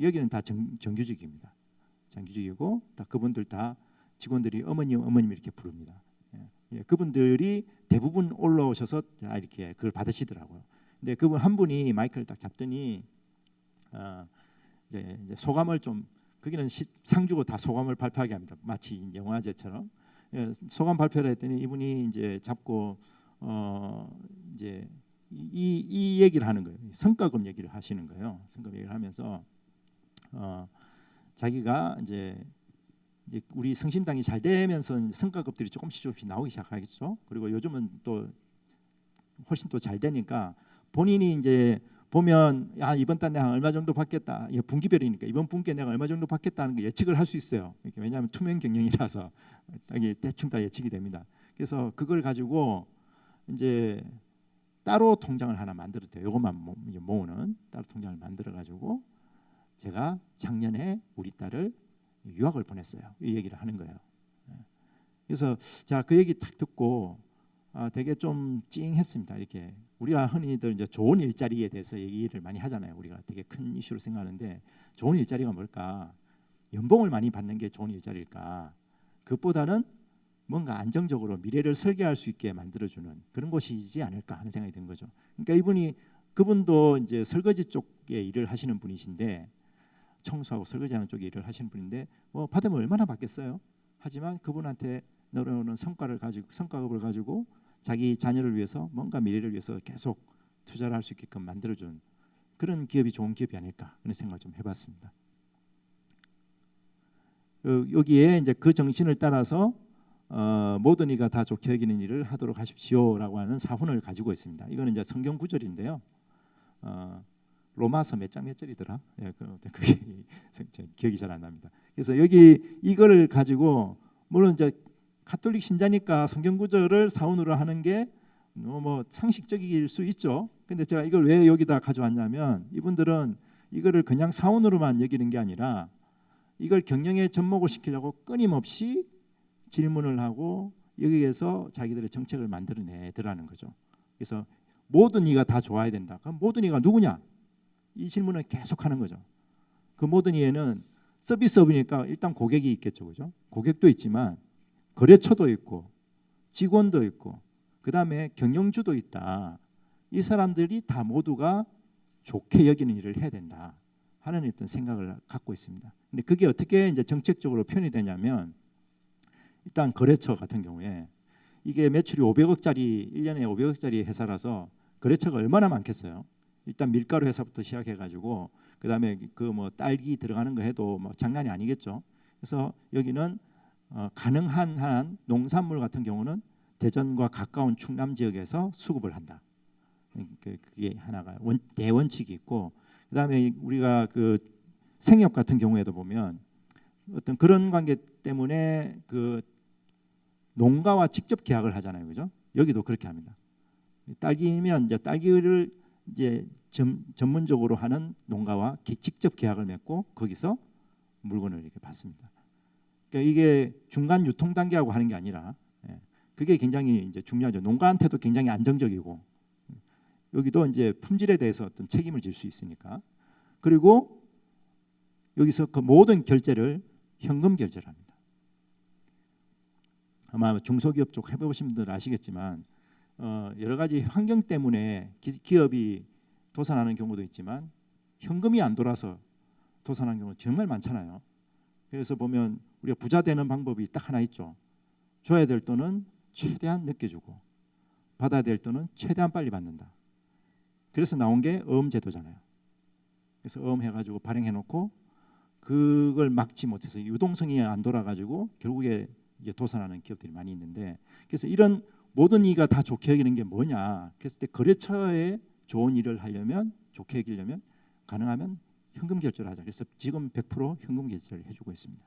여기는 다 정규직입니다. 정규직이고 다 그분들 다 직원들이 어머님 이렇게 부릅니다. 그분들이 대부분 올라오셔서 이렇게 그걸 받으시더라고요. 근데 그분 한 분이 마이크를 딱 잡더니 이제 소감을 좀, 거기는 상 주고 다 소감을 발표하게 합니다. 마치 영화제처럼. 소감 발표를 했더니 이분이 이제 잡고 이제 이 얘기를 하는 거예요. 성과급 얘기를 하시는 거예요. 성과급 얘기를 하면서 자기가 이제 우리 성심당이 잘 되면서 성과급들이 조금씩 나오기 시작하겠죠. 그리고 요즘은 또 훨씬 또 잘 되니까 본인이 이제 보면 이번 달 내가 얼마 정도 받겠다. 이게 분기별이니까 이번 분기에 내가 얼마 정도 받겠다는 거 예측을 할 수 있어요. 왜냐하면 투명 경영이라서 대충 다 예측이 됩니다. 그래서 그걸 가지고 이제 따로 통장을 하나 만들었대요. 이것만 모으는 따로 통장을 만들어 가지고 제가 작년에 우리 딸을 유학을 보냈어요. 이 얘기를 하는 거예요. 그래서 자, 그 얘기 딱 듣고 되게 좀 찡했습니다. 이렇게 우리가 흔히들 이제 좋은 일자리에 대해서 얘기를 많이 하잖아요. 우리가 되게 큰 이슈로 생각하는데 좋은 일자리가 뭘까? 연봉을 많이 받는 게 좋은 일자리일까? 그것보다는 뭔가 안정적으로 미래를 설계할 수 있게 만들어주는 그런 곳이지 않을까 하는 생각이 든 거죠. 그러니까 그분도 이제 설거지 쪽에 일을 하시는 분이신데, 청소하고 설거지하는 쪽에 일을 하시는 분인데 뭐 받으면 얼마나 받겠어요? 하지만 그분한테 내려오는 성과급을 가지고 자기 자녀를 위해서 뭔가 미래를 위해서 계속 투자를 할 수 있게끔 만들어준 그런 기업이 좋은 기업이 아닐까 그런 생각을 좀 해봤습니다. 여기에 이제 그 정신을 따라서 모든 이가 다 좋게 여기는 일을 하도록 하십시오라고 하는 사훈을 가지고 있습니다. 이거는 이제 성경 구절인데요. 로마서 몇 장 몇 절이더라? 그게 기억이 잘 안 납니다. 그래서 여기 이거를 가지고 물론 이제 가톨릭 신자니까 성경 구절을 사원으로 하는 게 뭐 상식적일 수 있죠. 근데 제가 이걸 왜 여기다 가져왔냐면 이분들은 이거를 그냥 사원으로만 여기는 게 아니라 이걸 경영에 접목을 시키려고 끊임없이 질문을 하고 여기에서 자기들의 정책을 만들어내더라는 거죠. 그래서 모든 이가 다 좋아야 된다. 그럼 모든 이가 누구냐? 이 질문을 계속하는 거죠. 그 모든 이에는 서비스업이니까 일단 고객이 있겠죠, 그죠? 고객도 있지만 거래처도 있고 직원도 있고 그다음에 경영주도 있다. 이 사람들이 다 모두가 좋게 여기는 일을 해야 된다 하는 어떤 생각을 갖고 있습니다. 근데 그게 어떻게 이제 정책적으로 표현이 되냐면 일단 거래처 같은 경우에 이게 매출이 500억짜리 1년에 500억짜리 회사라서 거래처가 얼마나 많겠어요. 일단 밀가루 회사부터 시작해가지고 그다음에 그 뭐 딸기 들어가는 거 해도 뭐 장난이 아니겠죠. 그래서 여기는 가능한 한 농산물 같은 경우는 대전과 가까운 충남 지역에서 수급을 한다. 그게 하나가 대원칙이 있고 그다음에 우리가 그 생협 같은 경우에도 보면 어떤 그런 관계 때문에 그 농가와 직접 계약을 하잖아요, 그죠? 여기도 그렇게 합니다. 딸기면 이제 딸기를 이제 전문적으로 하는 농가와 직접 계약을 맺고 거기서 물건을 이렇게 받습니다. 그러니까 이게 중간 유통 단계하고 하는 게 아니라 그게 굉장히 이제 중요하죠. 농가한테도 굉장히 안정적이고 여기도 이제 품질에 대해서 어떤 책임을 질 수 있으니까. 그리고 여기서 그 모든 결제를 현금 결제를 합니다. 아마 중소기업 쪽 해보신 분들 아시겠지만 여러 가지 환경 때문에 기업이 도산하는 경우도 있지만 현금이 안 돌아서 도산하는 경우 정말 많잖아요. 그래서 보면 우리가 부자 되는 방법이 딱 하나 있죠. 줘야 될 돈은 최대한 늦게 주고 받아야 될 돈은 최대한 빨리 받는다. 그래서 나온 게 어음제도잖아요. 그래서 어음해가지고 발행해놓고 그걸 막지 못해서 유동성이 안 돌아가지고 결국에 이제 도산하는 기업들이 많이 있는데 그래서 이런 모든 이가 다 좋게 여기는 게 뭐냐? 그랬을 때 거래처에 좋은 일을 하려면 좋게 여기려면 가능하면 현금 결제를 하자. 그래서 지금 100% 현금 결제를 해주고 있습니다.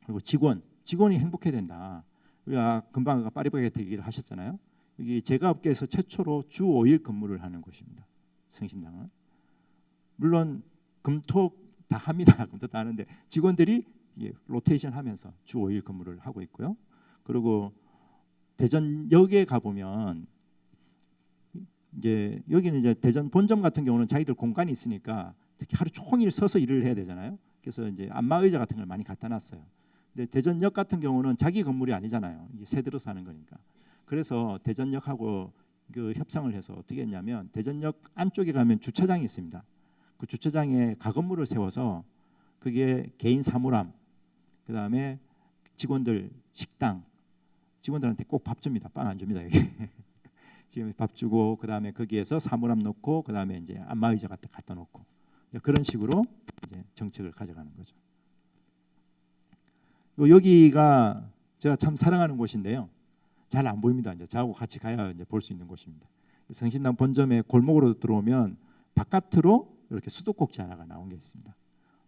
그리고 직원이 행복해야 된다. 우리가 금방 파리바게뜨 얘기를 하셨잖아요. 여기 제과업계에서 최초로 주 5일 근무를 하는 곳입니다. 성심당은 물론 금토 다 합니다. 금토 다 하는데 직원들이 로테이션 하면서 주 5일 근무를 하고 있고요. 그리고 대전역에 가보면 이제 여기는 이제 대전 본점 같은 경우는 자기들 공간이 있으니까 특히 하루 종일 서서 일을 해야 되잖아요. 그래서 이제 안마의자 같은 걸 많이 갖다 놨어요. 근데 대전역 같은 경우는 자기 건물이 아니잖아요. 이게 새 들어서 하는 거니까. 그래서 대전역하고 그 협상을 해서 어떻게 했냐면 대전역 안쪽에 가면 주차장이 있습니다. 그 주차장에 가건물을 세워서 그게 개인 사물함, 그다음에 직원들 식당, 직원들한테 꼭 밥 줍니다. 빵 안 줍니다. 여기. 지금 밥 주고 그다음에 거기에서 사물함 놓고 그다음에 이제 안마의자 갖다 놓고 그런 식으로 이제 정책을 가져가는 거죠. 여기가 제가 참 사랑하는 곳인데요. 잘 안 보입니다. 이제 저하고 같이 가야 이제 볼 수 있는 곳입니다. 성심당 본점에 골목으로 들어오면 바깥으로 이렇게 수도꼭지 하나가 나온 게 있습니다.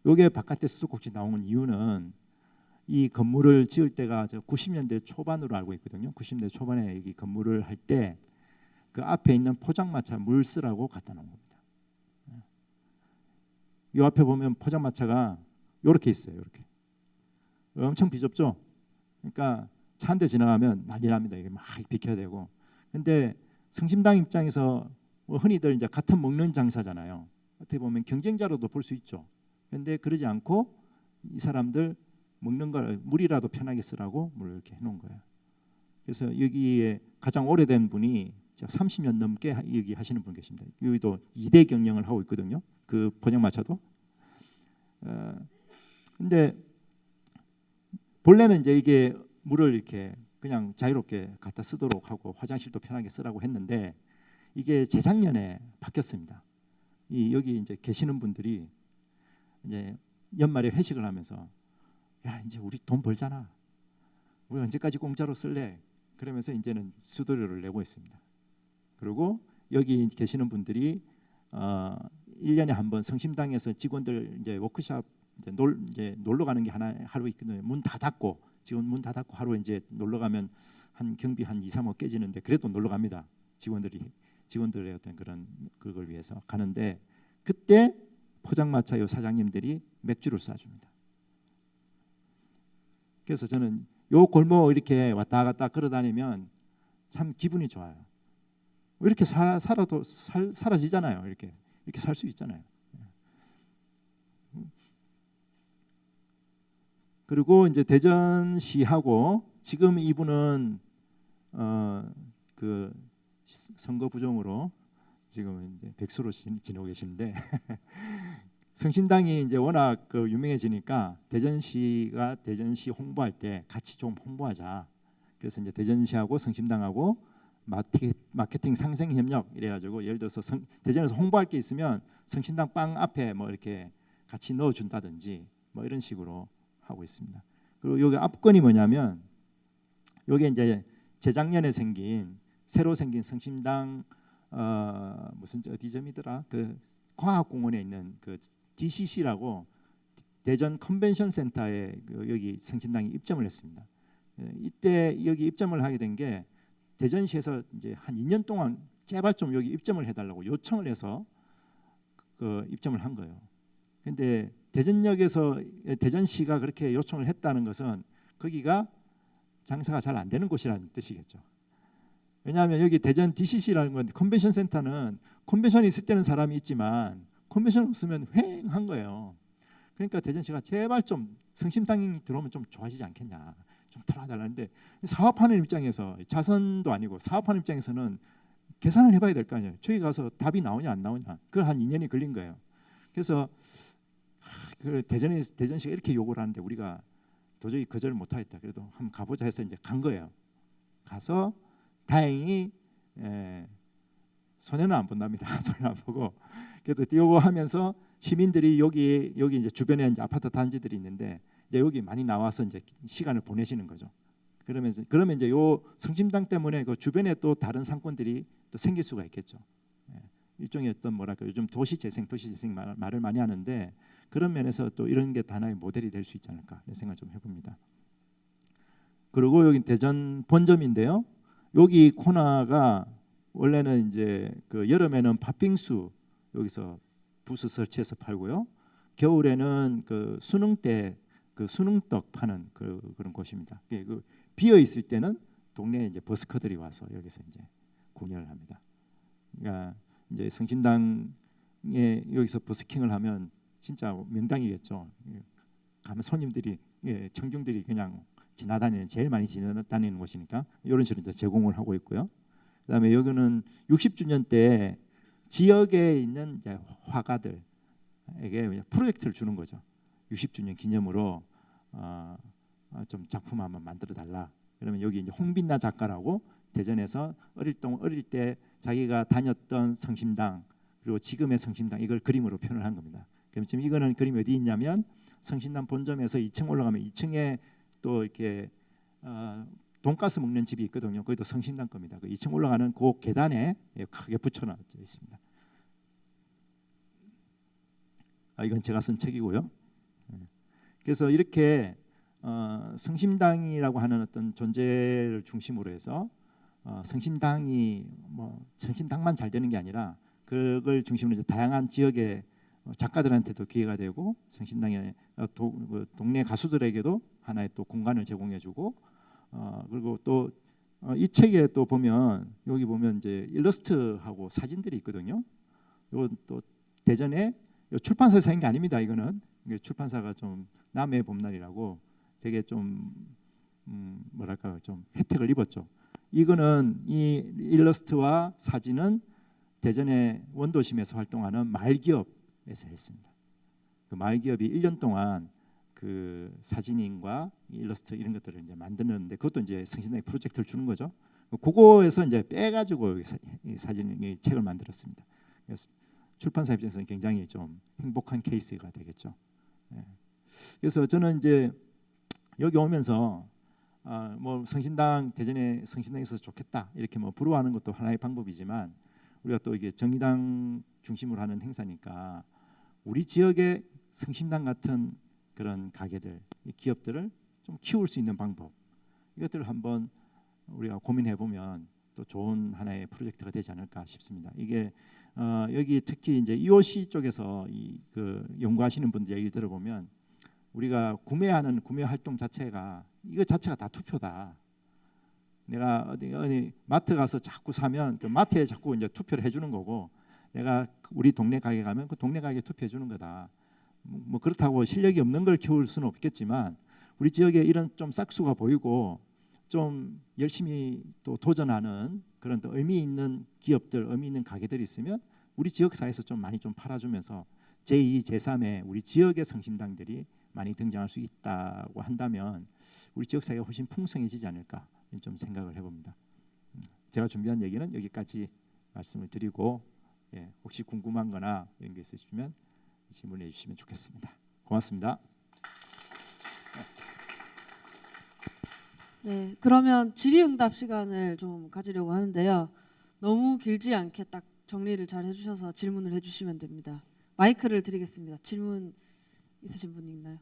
요게 바깥에 수도꼭지 나온 이유는 이 건물을 지을 때가 90년대 초반으로 알고 있거든요. 90년대 초반에 여기 건물을 할 때 그 앞에 있는 포장마차 물쓰라고 갖다 놓은 겁니다. 이 앞에 보면 포장마차가 이렇게 있어요. 이렇게 엄청 비좁죠. 그러니까 차 한 대 지나가면 난리 납니다. 이게 막 비켜야 되고. 근데 성심당 입장에서 뭐 흔히들 이제 같은 먹는 장사잖아요. 어떻게 보면 경쟁자로도 볼 수 있죠. 그런데 그러지 않고 이 사람들 먹는 걸 물이라도 편하게 쓰라고 물을 이렇게 해놓은 거예요. 그래서 여기에 가장 오래된 분이 30년 넘게 여기 하시는 분 계십니다. 여기도 2대 경영을 하고 있거든요. 그 포장마차도. 근데 본래는 이제 이게 물을 이렇게 그냥 자유롭게 갖다 쓰도록 하고 화장실도 편하게 쓰라고 했는데 이게 재작년에 바뀌었습니다. 여기 이제 계시는 분들이 이제 연말에 회식을 하면서 야 이제 우리 돈 벌잖아. 우리 언제까지 공짜로 쓸래? 그러면서 이제는 수수료를 내고 있습니다. 그리고 여기 계시는 분들이 1년에 한 번 성심당에서 직원들 이제 워크숍 이제 놀러 가는 게 하루 있거든요. 문 다 닫고 직원 문 다 닫고 하루 이제 놀러 가면 한 경비 한 2, 3억 깨지는데 그래도 놀러 갑니다. 직원들의 어떤 그걸 위해서 가는데 그때 포장마차 요 사장님들이 맥주를 쏴줍니다. 그래서 저는 요 골목 이렇게 왔다 갔다 걸어다니면 참 기분이 좋아요. 이렇게 살아도 사라지잖아요. 이렇게 살 수 있잖아요. 그리고 이제 대전시하고 지금 이분은 그 선거 부정으로 지금 이제 백수로 지내고 계시는데 성심당이 이제 워낙 그 유명해지니까 대전시가 대전시 홍보할 때 같이 좀 홍보하자. 그래서 이제 대전시하고 성심당하고 마케팅 상생 협력 이래가지고 예를 들어서 대전에서 홍보할 게 있으면 성심당 빵 앞에 뭐 이렇게 같이 넣어준다든지 뭐 이런 식으로 하고 있습니다. 그리고 여기 앞건이 뭐냐면 여기 이제 재작년에 새로 생긴 성심당 무슨 어디점이더라 그 과학공원에 있는 그 DCC라고 대전 컨벤션 센터에 여기 성심당이 입점을 했습니다. 이때 여기 입점을 하게 된 게 대전시에서 이제 한 2년 동안 제발 좀 여기 입점을 해달라고 요청을 해서 그 입점을 한 거예요. 근데 대전시가 그렇게 요청을 했다는 것은 거기가 장사가 잘 안 되는 곳이라는 뜻이겠죠. 왜냐하면 여기 대전 DCC라는 건 컨벤션 센터는 컨벤션이 있을 때는 사람이 있지만 컨벤션 없으면 휑한 거예요. 그러니까 대전시가 제발 좀 성심당이 들어오면 좀 좋아지지 않겠냐, 좀 들어와달라는데 사업하는 입장에서 자선도 아니고 사업하는 입장에서는 계산을 해봐야 될 거 아니에요. 저기 가서 답이 나오냐 안 나오냐. 그걸 한 2년이 걸린 거예요. 그래서 그 대전시가 이렇게 요구를 하는데 우리가 도저히 거절을 못하겠다. 그래도 한번 가보자 해서 이제 간 거예요. 가서 다행히 손해는 안 본답니다. 손해 안 보고 그래도 띄우고 하면서 시민들이 여기 이제 주변에 이제 아파트 단지들이 있는데 이제 여기 많이 나와서 이제 시간을 보내시는 거죠. 그러면 이제 요 성심당 때문에 그 주변에 또 다른 상권들이 또 생길 수가 있겠죠. 일종의 어떤 뭐랄까 요즘 도시재생 말을 많이 하는데 그런 면에서 또 이런 게 하나의 모델이 될 수 있지 않을까 이런 생각 좀 해봅니다. 그리고 여기 대전 본점인데요. 여기 코너가 원래는 이제 그 여름에는 팥빙수 여기서 부스 설치해서 팔고요. 겨울에는 그 수능 때 그 수능떡 파는 그런 곳입니다. 그 비어 있을 때는 동네에 이제 버스커들이 와서 여기서 이제 공연을 합니다. 그러니까 이제 성심당에 여기서 버스킹을 하면 진짜 명당이겠죠. 가면 손님들이 청중들이 그냥 지나다니는 제일 많이 지나다니는 곳이니까 이런 식으로 이제 제공을 하고 있고요. 그다음에 여기는 60주년 때 지역에 있는 이제 화가들에게 프로젝트를 주는 거죠. 60주년 기념으로 좀 작품 한번 만들어 달라. 그러면 여기 이제 홍빛나 작가라고 대전에서 어릴 때 자기가 다녔던 성심당 그리고 지금의 성심당 이걸 그림으로 표현을 한 겁니다. 그럼 지금 이거는 그림이 어디 있냐면 성심당 본점에서 2층 올라가면 2층에 또 이렇게 돈가스 먹는 집이 있거든요. 거기도 성심당 겁니다. 그 2층 올라가는 그 계단에 크게 붙여놔 있습니다. 이건 제가 쓴 책이고요. 그래서 이렇게 성심당이라고 하는 어떤 존재를 중심으로 해서 성심당이 뭐 성심당만 잘 되는 게 아니라 그걸 중심으로 이제 다양한 지역의 작가들한테도 기회가 되고 성심당의 동네 가수들에게도 하나의 또 공간을 제공해주고 그리고 또 이 책에 또 보면 여기 보면 이제 일러스트하고 사진들이 있거든요. 이건 또 대전에 출판사에서 한 게 아닙니다. 이거는 출판사가 좀 남해 봄날이라고 되게 좀 뭐랄까 좀 혜택을 입었죠. 이거는 이 일러스트와 사진은 대전의 원도심에서 활동하는 말기업에서 했습니다. 그 말기업이 1년 동안 그 사진인과 일러스트 이런 것들을 이제 만드는데 그것도 이제 성심당에 프로젝트를 주는 거죠. 그거에서 이제 빼가지고 이 책을 만들었습니다. 그래서 출판사 입장에서는 굉장히 좀 행복한 케이스가 되겠죠. 그래서 저는 이제 여기 오면서 뭐 성심당 대전에 성심당에 있어서 좋겠다 이렇게 뭐 부러워하는 것도 하나의 방법이지만 우리가 또 이게 정의당 중심으로 하는 행사니까 우리 지역의 성심당 같은 그런 가게들, 기업들을 좀 키울 수 있는 방법 이것들을 한번 우리가 고민해 보면 또 좋은 하나의 프로젝트가 되지 않을까 싶습니다. 이게 여기 특히 이제 EOC 쪽에서 그 연구하시는 분들 얘기 들어보면 우리가 구매 활동 자체가 이거 자체가 다 투표다. 내가 어디 마트 가서 자꾸 사면 그 마트에 자꾸 이제 투표를 해주는 거고 내가 우리 동네 가게 가면 그 동네 가게 투표해 주는 거다. 뭐 그렇다고 실력이 없는 걸 키울 수는 없겠지만 우리 지역에 이런 좀 싹수가 보이고 좀 열심히 또 도전하는 그런 또 의미 있는 기업들, 의미 있는 가게들이 있으면 우리 지역 사회에서 좀 많이 좀 팔아주면서 제2, 제3의 우리 지역의 성심당들이 많이 등장할 수 있다고 한다면 우리 지역 사회가 훨씬 풍성해지지 않을까 좀 생각을 해봅니다. 제가 준비한 얘기는 여기까지 말씀을 드리고 혹시 궁금한거나 이런 게 있으시면 질문해 주시면 좋겠습니다. 고맙습니다. 네, 그러면 질의응답 시간을 좀 가지려고 하는데요. 너무 길지 않게 딱 정리를 잘 해주셔서 질문을 해주시면 됩니다. 마이크를 드리겠습니다. 질문 있으신 분 있나요?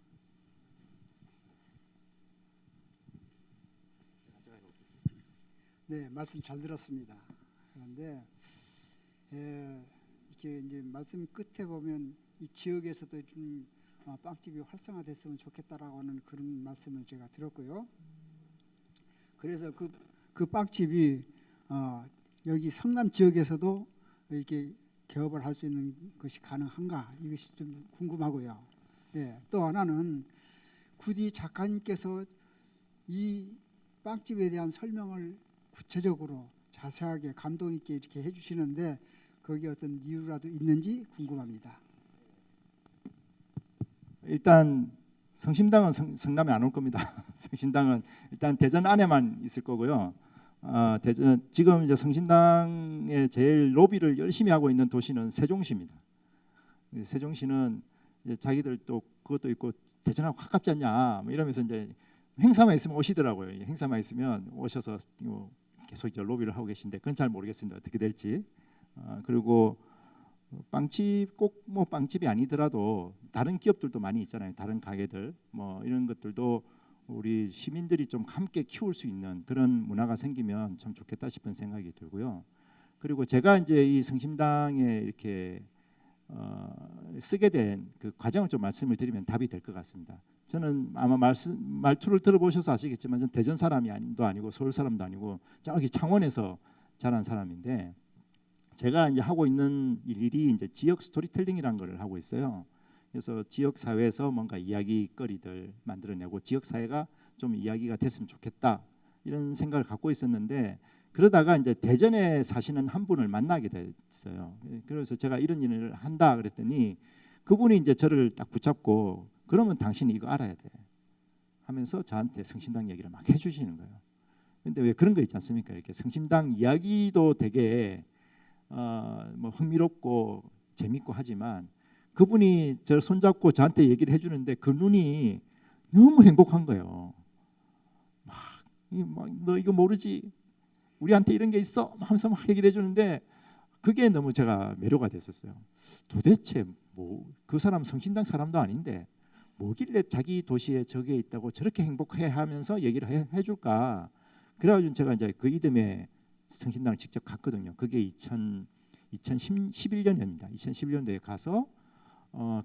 네, 말씀 잘 들었습니다. 그런데 이렇게 이제 말씀 끝에 보면 이 지역에서도 좀 빵집이 활성화됐으면 좋겠다라고 하는 그런 말씀을 제가 들었고요. 그래서 그 빵집이 여기 성남 지역에서도 이렇게 개업을 할 수 있는 것이 가능한가, 이것이 좀 궁금하고요. 또 하나는 구디 작가님께서 이 빵집에 대한 설명을 구체적으로 자세하게 감동 있게 이렇게 해주시는데 거기에 어떤 이유라도 있는지 궁금합니다. 일단 성심당은 성남에 안 올 겁니다. 성심당은 일단 대전 안에만 있을 거고요. 대전 지금 이제 성심당의 제일 로비를 열심히 하고 있는 도시는 세종시입니다. 세종시는 이제 자기들 또 그것도 있고 대전하고 가깝지 않냐 뭐 이러면서 이제 행사만 있으면 오시더라고요. 행사만 있으면 오셔서 계속 이제 로비를 하고 계신데 그건 잘 모르겠습니다. 어떻게 될지. 그리고 빵집 꼭 뭐 빵집이 아니더라도 다른 기업들도 많이 있잖아요. 다른 가게들 뭐 이런 것들도 우리 시민들이 좀 함께 키울 수 있는 그런 문화가 생기면 참 좋겠다 싶은 생각이 들고요. 그리고 제가 이제 이 성심당에 이렇게 쓰게 된 그 과정을 좀 말씀을 드리면 답이 될 것 같습니다. 저는 아마 말투를 들어보셔서 아시겠지만 저는 대전 사람도 아니고 서울 사람도 아니고 저기 창원에서 자란 사람인데 제가 이제 하고 있는 일이 이제 지역 스토리텔링이라는 걸 하고 있어요. 그래서 지역 사회에서 뭔가 이야기거리들 만들어내고 지역 사회가 좀 이야기가 됐으면 좋겠다 이런 생각을 갖고 있었는데 그러다가 이제 대전에 사시는 한 분을 만나게 됐어요. 그래서 제가 이런 일을 한다 그랬더니 그분이 이제 저를 딱 붙잡고 그러면 당신이 이거 알아야 돼 하면서 저한테 성심당 얘기를 막 해주시는 거예요. 근데 왜 그런 거 있지 않습니까? 이렇게 성심당 이야기도 되게 뭐 흥미롭고 재밌고 하지만 그분이 저를 손잡고 저한테 얘기를 해주는데 그 눈이 너무 행복한 거예요. 막 너 이거 모르지? 우리한테 이런 게 있어? 하면서 막 얘기를 해주는데 그게 너무 제가 매료가 됐었어요. 도대체 뭐 그 사람 성신당 사람도 아닌데 뭐길래 자기 도시에 저게 있다고 저렇게 행복해하면서 얘기를 해줄까? 그래가지고 제가 이제 그 이듬해 성신당을 직접 갔거든요. 그게 2011년입니다. 2011년도에 가서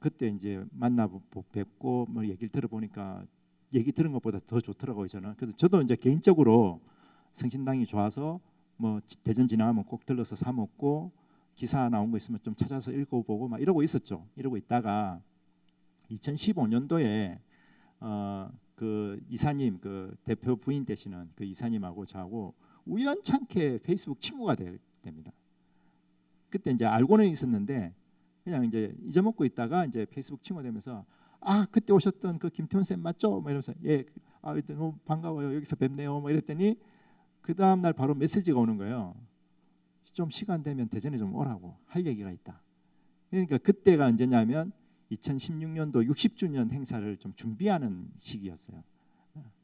그때 이제 만나 뵙고 뭐 얘기를 들어보니까 얘기 들은 것보다 더 좋더라고요. 저는. 그래서 저도 이제 개인적으로 성신당이 좋아서 뭐 대전 지나가면 꼭 들러서 사 먹고 기사 나온 거 있으면 좀 찾아서 읽어보고 막 이러고 있었죠. 이러고 있다가 2015년도에 그 이사님 그 대표 부인 되시는 그 이사님하고 저하고 우연찮게 페이스북 친구가 됩니다. 그때 이제 알고는 있었는데 그냥 이제 잊어먹고 있다가 이제 페이스북 친구가 되면서 그때 오셨던 그 김태훈 쌤 맞죠? 뭐 이러면서 너무 반가워요. 여기서 뵙네요. 뭐 이랬더니 그 다음 날 바로 메시지가 오는 거예요. 좀 시간 되면 대전에 좀 오라고 할 얘기가 있다. 그러니까 그때가 언제냐면 2016년도 60주년 행사를 좀 준비하는 시기였어요.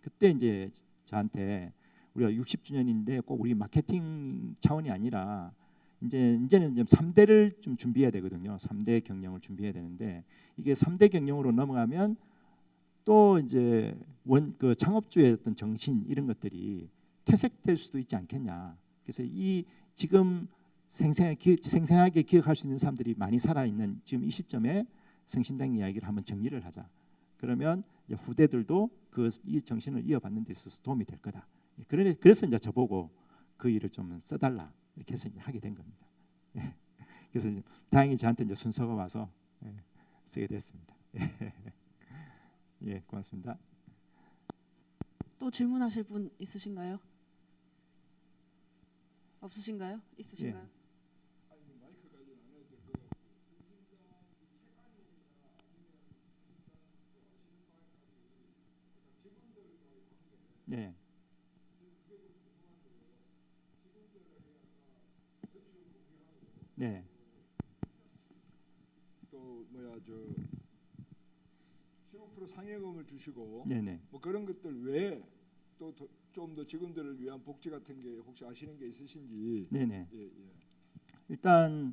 그때 이제 저한테 우리가 60주년인데 꼭 우리 마케팅 차원이 아니라 이제는 좀 3대를 좀 준비해야 되거든요. 3대 경영을 준비해야 되는데 이게 3대 경영으로 넘어가면 또 이제 그 창업주의 어떤 정신 이런 것들이 퇴색될 수도 있지 않겠냐. 그래서 이 지금 생생하게 기억할 수 있는 사람들이 많이 살아 있는 지금 이 시점에 성심당 이야기를 한번 정리를 하자. 그러면 이제 후대들도 이 정신을 이어받는 데 있어서 도움이 될 거다. 그래서 이제 저보고 그 일을 좀 써달라 이렇게 해서 이제 하게 된 겁니다. 그래서 이제 다행히 저한테 이제 순서가 와서 쓰게 됐습니다. 고맙습니다. 또 질문하실 분 있으신가요? 없으신가요? 있으신가요? 네. 네. 또 뭐야 저 15% 상여금을 주시고 네네. 뭐 그런 것들 외에 또 좀 더 직원들을 위한 복지 같은 게 혹시 아시는 게 있으신지. 네네. 예, 예. 일단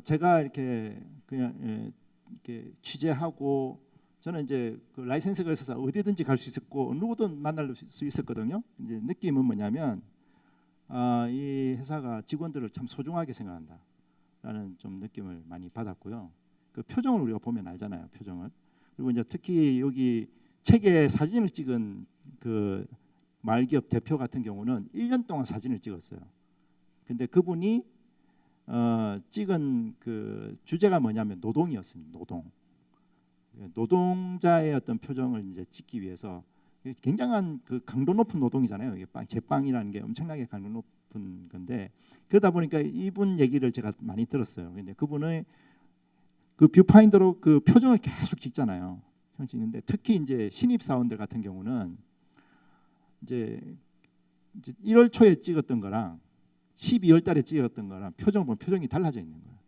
제가 이렇게 그냥 이렇게 취재하고 저는 이제 그 라이센스가 있어서 어디든지 갈 수 있었고 누구든 만날 수 있었거든요. 이제 느낌은 뭐냐면 이 회사가 직원들을 참 소중하게 생각한다라는 좀 느낌을 많이 받았고요. 그 표정을 우리가 보면 알잖아요. 표정을. 그리고 이제 특히 여기 책에 사진을 찍은 그 말기업 대표 같은 경우는 1년 동안 사진을 찍었어요. 근데 그분이 찍은 그 주제가 뭐냐면 노동이었습니다. 노동. 노동자의 어떤 표정을 이제 찍기 위해서 굉장한 그 강도 높은 노동이잖아요. 이게 제빵이라는 게 엄청나게 강도 높은 건데 그러다 보니까 이분 얘기를 제가 많이 들었어요. 근데 그분의 그 뷰파인더로 그 표정을 계속 찍잖아요. 찍는데 특히 이제 신입 사원들 같은 경우는 이제 1월 초에 찍었던 거랑 12월 달에 찍었던 거랑 표정 보면 표정이 달라져 있는 거예요.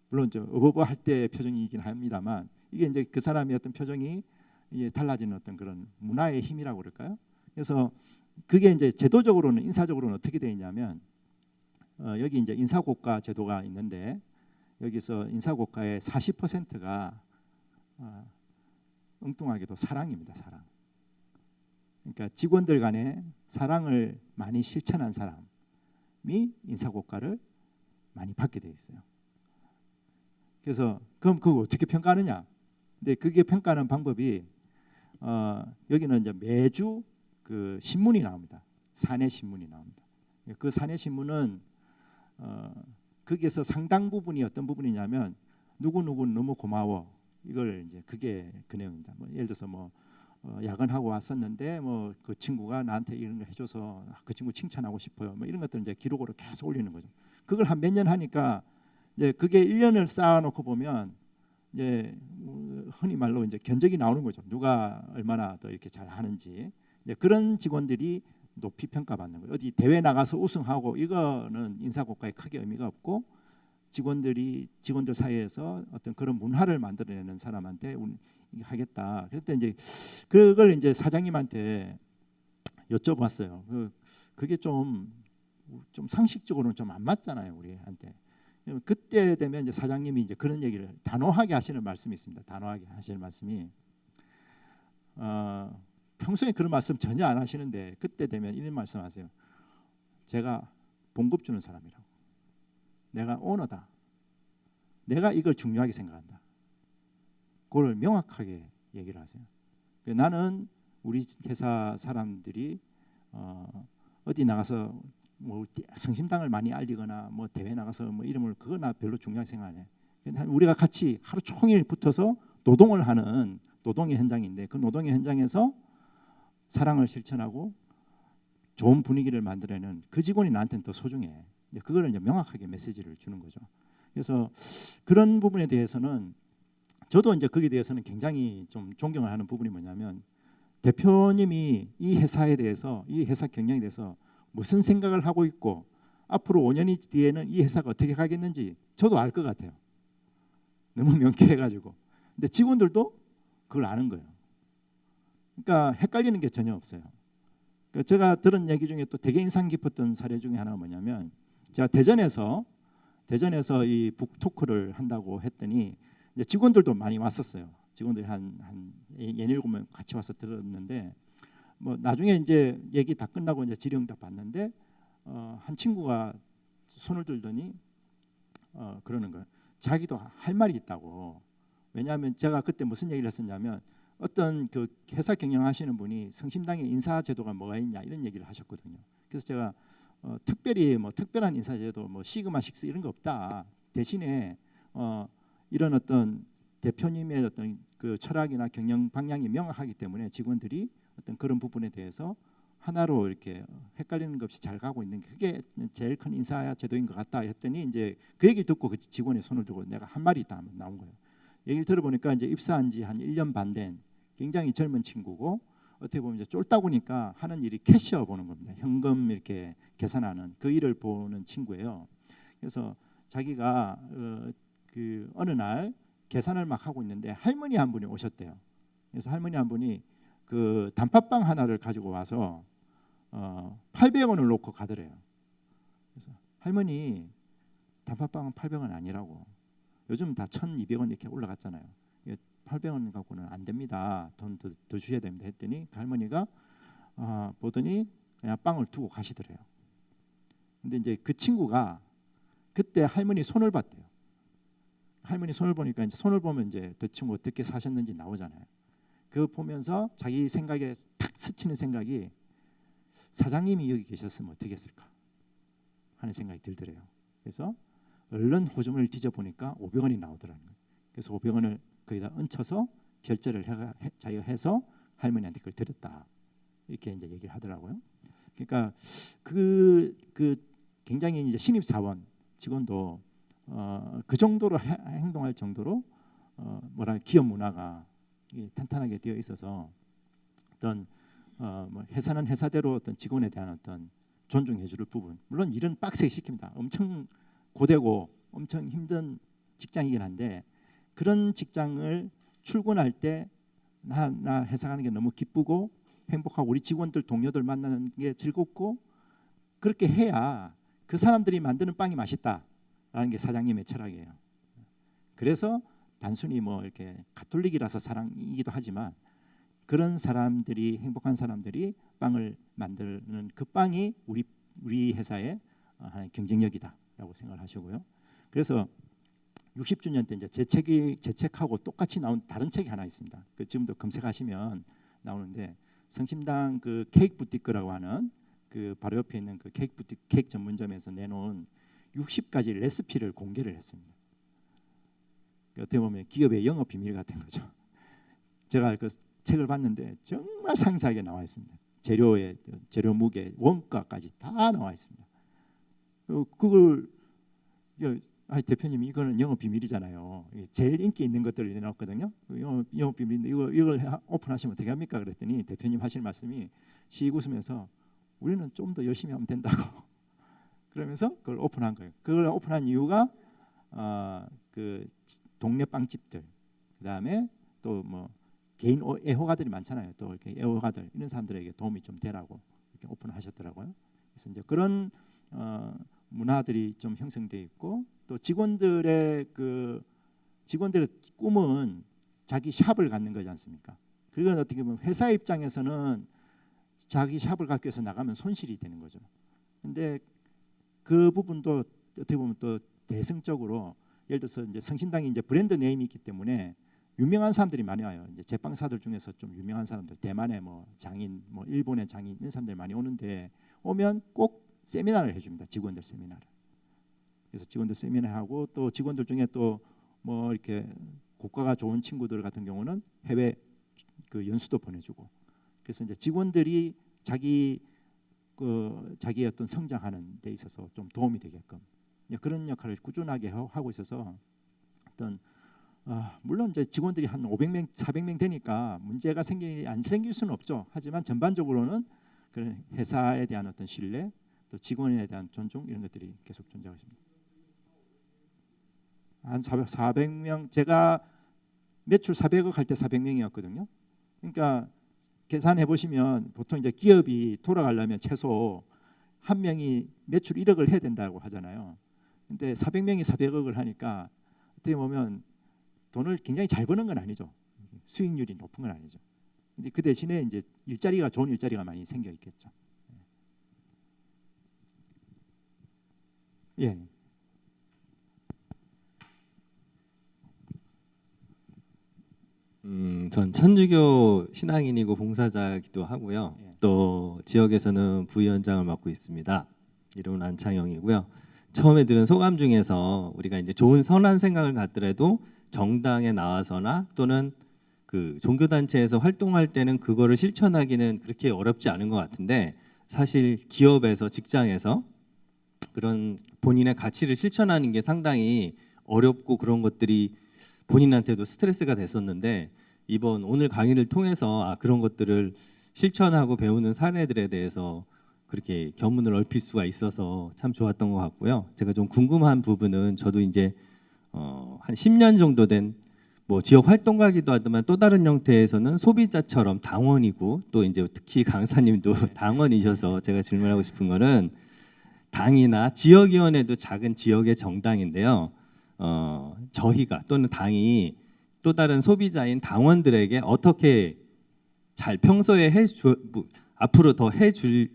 물론 저 어버버 할 때 표정이긴 합니다만 이게 이제 그 사람의 어떤 표정이 이제 달라지는 어떤 그런 문화의 힘이라고 그럴까요? 그래서 그게 이제 제도적으로는 인사적으로는 어떻게 되어 있냐면 여기 이제 인사고가 제도가 있는데 여기서 인사고가의 40%가 엉뚱하게도 사랑입니다. 사랑. 그러니까 직원들 간에 사랑을 많이 실천한 사람이 인사고가를 많이 받게 돼 있어요. 그래서 그럼 그거 어떻게 평가하느냐? 근데 그게 평가하는 방법이 여기는 이제 매주 그 신문이 나옵니다. 사내 신문이 나옵니다. 그 사내 신문은 거기에서 상당 부분이 어떤 부분이냐면 누구 너무 고마워. 이걸 이제 그게 그 내용입니다. 뭐 예를 들어서 뭐 야근하고 왔었는데 뭐 그 친구가 나한테 이런 거 해줘서 그 친구 칭찬하고 싶어요. 뭐 이런 것들 이제 기록으로 계속 올리는 거죠. 그걸 한 몇 년 하니까 이제 그게 1년을 쌓아놓고 보면 이제 흔히 말로 이제 견적이 나오는 거죠. 누가 얼마나 더 이렇게 잘 하는지. 이제 그런 직원들이 높이 평가받는 거예요. 어디 대회 나가서 우승하고 이거는 인사고과에 크게 의미가 없고 직원들 사이에서 어떤 그런 문화를 만들어내는 사람한테 하겠다. 그럴 때 이제 그걸 이제 사장님한테 여쭤봤어요. 그게 좀 상식적으로는 좀 안 맞잖아요, 우리한테. 그때 되면 이제 사장님이 이제 그런 얘기를 단호하게 하시는 말씀이 있습니다. 단호하게 하시는 말씀이 평소에 그런 말씀 전혀 안 하시는데 그때 되면 이런 말씀하세요. 제가 봉급 주는 사람이라고. 내가 오너다. 내가 이걸 중요하게 생각한다. 그걸 명확하게 얘기를 하세요. 나는 우리 회사 사람들이 어디 나가서 뭐 성심당을 많이 알리거나 뭐 대회 나가서 뭐 이름을 그거 나 별로 중요하게 생각 안 해. 우리가 같이 하루 종일 붙어서 노동을 하는 노동의 현장인데 그 노동의 현장에서 사랑을 실천하고 좋은 분위기를 만들어내는 그 직원이 나한테는 더 소중해. 그거를 이제 명확하게 메시지를 주는 거죠. 그래서 그런 부분에 대해서는 저도 이제 거기에 대해서는 굉장히 좀 존경을 하는 부분이 뭐냐면 대표님이 이 회사에 대해서 이 회사 경영에 대해서 무슨 생각을 하고 있고 앞으로 5년 뒤에는 이 회사가 어떻게 가겠는지 저도 알 것 같아요. 너무 명쾌해가지고. 근데 직원들도 그걸 아는 거예요. 그러니까 헷갈리는 게 전혀 없어요. 그러니까 제가 들은 얘기 중에 또 되게 인상 깊었던 사례 중에 하나가 뭐냐면 제가 대전에서 이 북토크를 한다고 했더니 이제 직원들도 많이 왔었어요. 직원들이 한 6-7명 같이 와서 들었는데 뭐 나중에 이제 얘기 다 끝나고 이제 질의응답 받는데 한 친구가 손을 들더니 그러는 거예요. 자기도 할 말이 있다고. 왜냐하면 제가 그때 무슨 얘기를 했었냐면 어떤 그 회사 경영하시는 분이 성심당에 인사제도가 뭐가 있냐 이런 얘기를 하셨거든요. 그래서 제가 특별히 뭐 특별한 인사제도 뭐 시그마 식스 이런 거 없다. 대신에 이런 어떤 대표님의 어떤 그 철학이나 경영 방향이 명확하기 때문에 직원들이 어떤 그런 부분에 대해서 하나로 이렇게 헷갈리는 것 없이 잘 가고 있는 게 그게 제일 큰 인사 제도인 것 같다 했더니 이제 그 얘기를 듣고 그 직원이 손을 들고 내가 한 말이 있다 하면 나온 거예요. 얘기를 들어보니까 이제 입사한 지 한 1년 반 된 굉장히 젊은 친구고 어떻게 보면 이제 쫄다보니까 하는 일이 캐셔 보는 겁니다. 현금 이렇게 계산하는 그 일을 보는 친구예요. 그래서 자기가 그 어느 날 계산을 막 하고 있는데 할머니 한 분이 오셨대요. 그래서 할머니 한 분이 그 단팥빵 하나를 가지고 와서 800원을 놓고 가더래요. 그래서 할머니 단팥빵은 800원 아니라고. 요즘 다 1,200원 이렇게 올라갔잖아요. 800원 갖고는 안 됩니다. 돈 더 주셔야 됩니다. 했더니 그 할머니가 보더니 그냥 빵을 두고 가시더래요. 근데 이제 그 친구가 그때 할머니 손을 봤대요. 할머니 손을 보니까 이제 손을 보면 이제 그 친구 어떻게 사셨는지 나오잖아요. 그거 보면서 자기 생각에 탁 스치는 생각이 사장님이 여기 계셨으면 어떻게 했을까 하는 생각이 들더래요. 그래서 얼른 호주머니를 뒤져보니까 500원이 나오더라는 거예요. 그래서 500원을 거기다 얹혀서 결제를 자기가 해서 할머니한테 그걸 드렸다. 이렇게 이제 얘기를 하더라고요. 그러니까 그 굉장히 이제 신입 사원 직원도 그 정도로 행동할 정도로 뭐랄 기업 문화가 탄탄하게 되어 있어서 어떤 뭐 회사는 회사대로 어떤 직원에 대한 어떤 존중해줄 부분 물론 일은 빡세게 시킵니다. 엄청 고되고 엄청 힘든 직장이긴 한데 그런 직장을 출근할 때 나 회사 가는 게 너무 기쁘고 행복하고 우리 직원들 동료들 만나는 게 즐겁고 그렇게 해야 그 사람들이 만드는 빵이 맛있다라는 게 사장님의 철학이에요. 그래서 단순히 뭐 이렇게 가톨릭이라서 사랑이기도 하지만 그런 사람들이 행복한 사람들이 빵을 만드는 그 빵이 우리 회사의 하나의 경쟁력이다라고 생각을 하시고요. 그래서 60주년 때 이제 제 책하고 똑같이 나온 다른 책이 하나 있습니다. 그 지금도 검색하시면 나오는데 성심당 그 케이크 부티크라고 하는 그 바로 옆에 있는 그 케이크 전문점에서 내놓은 60가지 레시피를 공개를 했습니다. 어떻게 보면 기업의 영업 비밀 같은 거죠. 제가 그 책을 봤는데 정말 상세하게 나와 있습니다. 재료 무게, 원가까지 다 나와 있습니다. 그걸 대표님 이거는 영업 비밀이잖아요. 제일 인기 있는 것들을 내놨거든요. 영업 비밀인데 이걸 오픈하시면 어떻게 합니까? 그랬더니 대표님 하시는 말씀이 씩 웃으면서 우리는 좀 더 열심히 하면 된다고. 그러면서 그걸 오픈한 거예요. 그걸 오픈한 이유가 그 동네 빵집들, 그다음에 또 뭐 개인 애호가들이 많잖아요. 또 이렇게 애호가들 이런 사람들에게 도움이 좀 되라고 이렇게 오픈하셨더라고요. 그래서 이제 그런 문화들이 좀 형성돼 있고 또 직원들의 꿈은 자기 샵을 갖는 거지 않습니까? 그건 어떻게 보면 회사 입장에서는 자기 샵을 갖기 위해서 나가면 손실이 되는 거죠. 근데 그 부분도 어떻게 보면 또 대승적으로 예를 들어서 이제 성심당이 이제 브랜드 네임이 있기 때문에 유명한 사람들이 많이 와요. 이제 제빵사들 중에서 좀 유명한 사람들, 대만의 뭐 장인, 뭐 일본의 장인 이런 사람들이 많이 오는데 오면 꼭 세미나를 해줍니다. 직원들 세미나를. 그래서 직원들 세미나 하고 또 직원들 중에 또 뭐 이렇게 고가가 좋은 친구들 같은 경우는 해외 그 연수도 보내주고. 그래서 이제 직원들이 자기의 어떤 성장하는 데 있어서 좀 도움이 되게끔 그런 역할을 꾸준하게 하고 있어서 어떤 물론 이제 직원들이 한 500명, 400명 되니까 문제가 안 생길 수는 없죠. 하지만 전반적으로는 그런 회사에 대한 어떤 신뢰, 또 직원에 대한 존중 이런 것들이 계속 존재하고 있습니다. 한 400명 제가 매출 400억 할 때 400명이었거든요. 그러니까 계산해 보시면 보통 이제 기업이 돌아가려면 최소 한 명이 매출 1억을 해야 된다고 하잖아요. 근데 400명이 400억을 하니까 어떻게 보면 돈을 굉장히 잘 버는 건 아니죠. 수익률이 높은 건 아니죠. 근데 그 대신에 이제 좋은 일자리가 많이 생겨 있겠죠. 예. 전 천주교 신앙인이고 봉사자이기도 하고요. 예. 또 지역에서는 부위원장을 맡고 있습니다. 이름은 안창영이고요. 처음에 들은 소감 중에서 우리가 이제 좋은 선한 생각을 갖더라도 정당에 나와서나 또는 그 종교 단체에서 활동할 때는 그거를 실천하기는 그렇게 어렵지 않은 것 같은데 사실 기업에서 직장에서 그런 본인의 가치를 실천하는 게 상당히 어렵고 그런 것들이 본인한테도 스트레스가 됐었는데 이번 오늘 강의를 통해서 그런 것들을 실천하고 배우는 사례들에 대해서 그렇게 견문을 넓힐 수가 있어서 참 좋았던 것 같고요. 제가 좀 궁금한 부분은 저도 이제 한 10년 정도 된 뭐 지역 활동가기도 하지만 또 다른 형태에서는 소비자처럼 당원이고 또 이제 특히 강사님도 당원이셔서 제가 질문하고 싶은 거는 당이나 지역위원회도 작은 지역의 정당인데요. 저희가 또는 당이 또 다른 소비자인 당원들에게 어떻게 잘 평소에 앞으로 더 해줄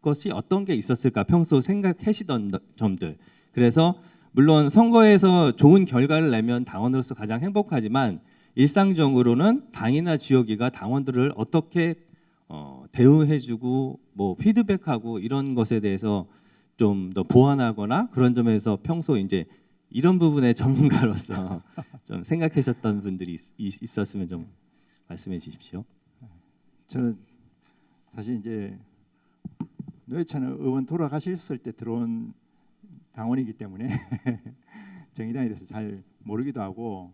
것이 어떤 게 있었을까 평소 생각하시던 점들. 그래서 물론 선거에서 좋은 결과를 내면 당원으로서 가장 행복하지만 일상적으로는 당이나 지역위가 당원들을 어떻게 대우해주고 뭐 피드백하고 이런 것에 대해서 좀 더 보완하거나 그런 점에서 평소 이제 이런 부분의 전문가로서 좀 생각하셨던 분들이 있었으면 좀 말씀해 주십시오. 저는 사실 이제 노회찬 의원 돌아가셨을 때 들어온 당원이기 때문에 정의당에 대해서 잘 모르기도 하고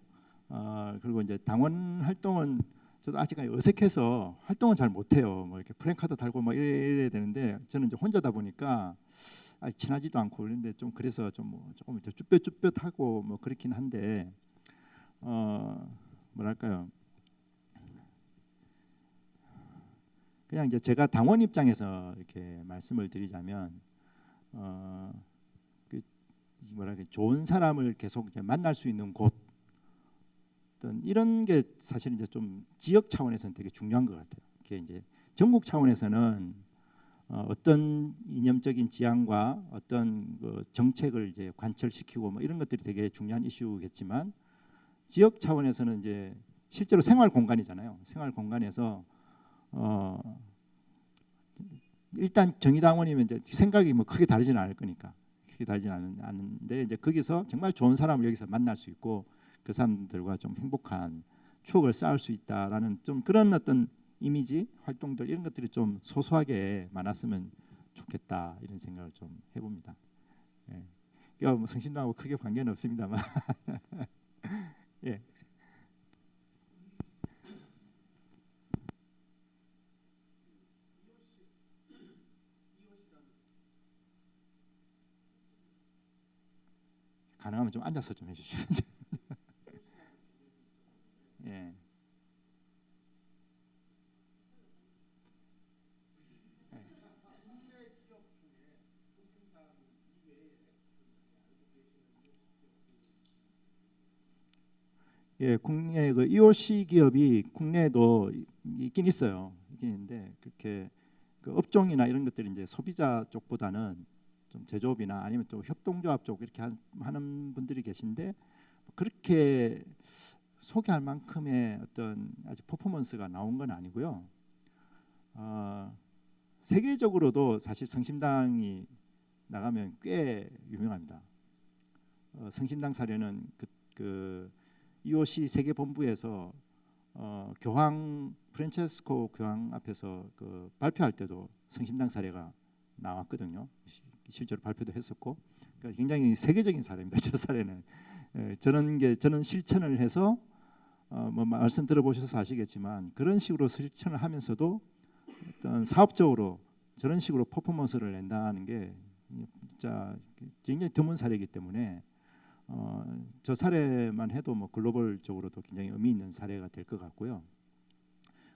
그리고 이제 당원 활동은 저도 아직까지 어색해서 활동은 잘 못해요. 뭐 이렇게 프랭카드 달고 막 이래야 되는데 저는 이제 혼자다 보니까 친하지도 않고 그런데 좀 그래서 좀 뭐 조금 쭈뼛쭈뼛하고 뭐 그렇긴 한데 뭐랄까요? 그냥 이제 제가 당원 입장에서 이렇게 말씀을 드리자면 그 뭐랄까 좋은 사람을 계속 이제 만날 수 있는 곳 어떤 이런 게 사실 이제 좀 지역 차원에서는 되게 중요한 것 같아요. 이게 이제 전국 차원에서는 어떤 이념적인 지향과 어떤 그 정책을 이제 관철시키고 뭐 이런 것들이 되게 중요한 이슈겠지만 지역 차원에서는 이제 실제로 생활 공간이잖아요. 생활 공간에서 일단 정의당원이면 이제 생각이 뭐 크게 다르지는 않을 거니까 크게 다르지는 않은데 이제 거기서 정말 좋은 사람을 여기서 만날 수 있고 그 사람들과 좀 행복한 추억을 쌓을 수 있다라는 좀 그런 어떤 이미지 활동들 이런 것들이 좀 소소하게 많았으면 좋겠다 이런 생각을 좀 해봅니다. 예. 그러니까 뭐 성심당하고 크게 관계는 없습니다만 예. 가능하면 좀 앉아서 좀 해주시면 예. 예, 국내 그 EOC 기업이 국내에도 있긴 있어요. 있긴 있는데 그렇게 그 업종이나 이런 것들이 이제 소비자 쪽보다는 좀 제조업이나 아니면 또 협동조합 쪽 이렇게 하는 분들이 계신데 그렇게 소개할 만큼의 어떤 아주 퍼포먼스가 나온 건 아니고요. 세계적으로도 사실 성심당이 나가면 꽤 유명합니다. 성심당 사례는 그 EOC 세계 본부에서 교황 프란체스코 교황 앞에서 그 발표할 때도 성심당 사례가 나왔거든요. 실제로 발표도 했었고, 그러니까 굉장히 세계적인 사례입니다. 저 사례는 저는 실천을 해서 뭐 말씀 들어보셔서 아시겠지만 그런 식으로 실천을 하면서도 어떤 사업적으로 저런 식으로 퍼포먼스를 낸다는 게 진짜 굉장히 드문 사례이기 때문에 저 사례만 해도 뭐 글로벌적으로도 굉장히 의미 있는 사례가 될 것 같고요.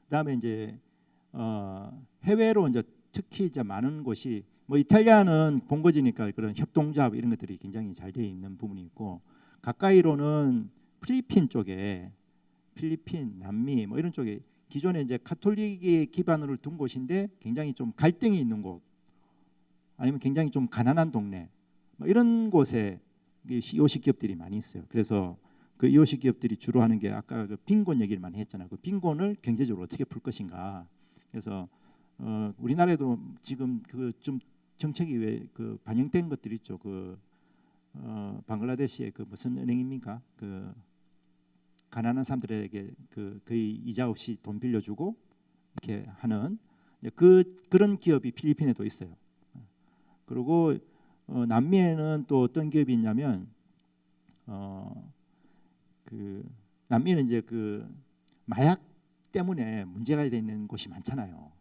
그다음에 이제 해외로 이제 특히 이제 많은 곳이 뭐 이탈리아는 본거지니까 그런 협동조합 이런 것들이 굉장히 잘 돼 있는 부분이 있고 가까이로는 필리핀 쪽에 필리핀, 남미 뭐 이런 쪽에 기존에 이제 카톨릭의 기반을 둔 곳인데 굉장히 좀 갈등이 있는 곳 아니면 굉장히 좀 가난한 동네 뭐 이런 곳에 EOC 기업들이 많이 있어요. 그래서 그 EOC 기업들이 주로 하는 게 아까 그 빈곤 얘기를 많이 했잖아요. 그 빈곤을 경제적으로 어떻게 풀 것인가. 그래서 우리나라에도 지금 그 좀 정책이 왜 그 반영된 것들이 있죠. 그 방글라데시의 그 무슨 은행입니까? 그 가난한 사람들에게 그 거의 이자 없이 돈 빌려주고 이렇게 하는 그런 기업이 필리핀에도 있어요. 그리고 남미에는 또 어떤 기업이 있냐면 그 남미는 이제 그 마약 때문에 문제가 되는 곳이 많잖아요.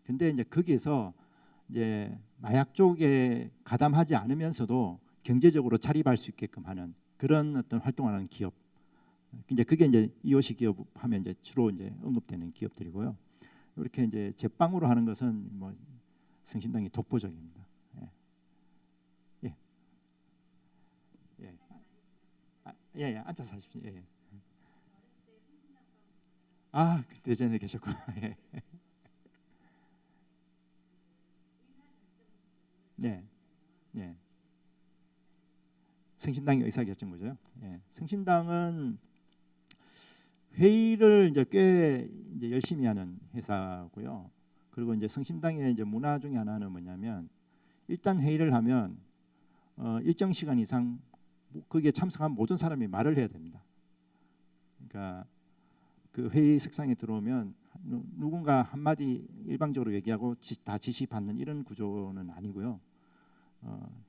근데 이제 거기에서 이제 마약 쪽에 가담하지 않으면서도 경제적으로 자립할 수 있게끔 하는 그런 어떤 활동하는 기업. 이제 그게 이제 EOC 기업 하면 이제 주로 이제 언급되는 기업들이고요. 이렇게 이제 제빵으로 하는 것은 뭐 성심당이 독보적입니다. 예, 예, 예, 예, 앉아서 하십시오. 예. 아, 대전에 계셨구나. 예. 네, 네. 성심당이 의사결정구죠. 예. 성심당은 회의를 이제 꽤 이제 열심히 하는 회사고요. 그리고 이제 성심당의 이제 문화 중에 하나는 뭐냐면 일단 회의를 하면 일정 시간 이상 거기에 참석한 모든 사람이 말을 해야 됩니다. 그러니까 그 회의 색상에 들어오면 누군가 한마디 일방적으로 얘기하고 다 지시받는 이런 구조는 아니고요.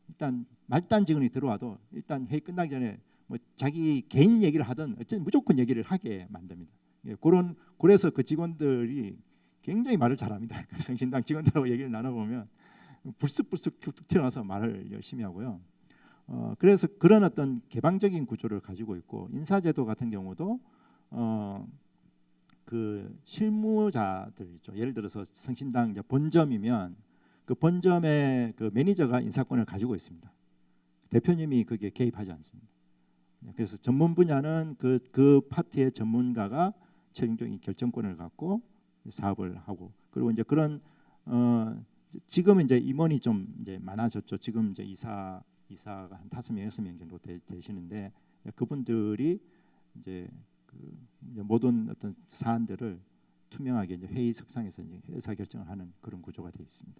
일단 말단 직원이 들어와도 일단 회의 끝나기 전에 뭐 자기 개인 얘기를 하든 어쨌든 무조건 얘기를 하게 만듭니다. 예, 그래서 그 직원들이 굉장히 말을 잘합니다. 성신당 직원들하고 얘기를 나눠보면 불쑥불쑥 툭툭 튀어나와서 말을 열심히 하고요. 그래서 그런 어떤 개방적인 구조를 가지고 있고 인사제도 같은 경우도 그 실무자들 있죠. 예를 들어서 성신당 이제 본점이면 그 본점의 그 매니저가 인사권을 가지고 있습니다. 대표님이 그게 개입하지 않습니다. 그래서 전문 분야는 그 파트의 전문가가 최종적인 결정권을 갖고 사업을 하고 그리고 이제 그런 지금은 이제 임원이 좀 이제 많아졌죠. 지금 이제 이사가 한 5명, 6명 정도 되시는데 그분들이 이제 그 모든 어떤 사안들을 투명하게 이제 회의 석상에서 이제 의사 결정을 하는 그런 구조가 되어 있습니다.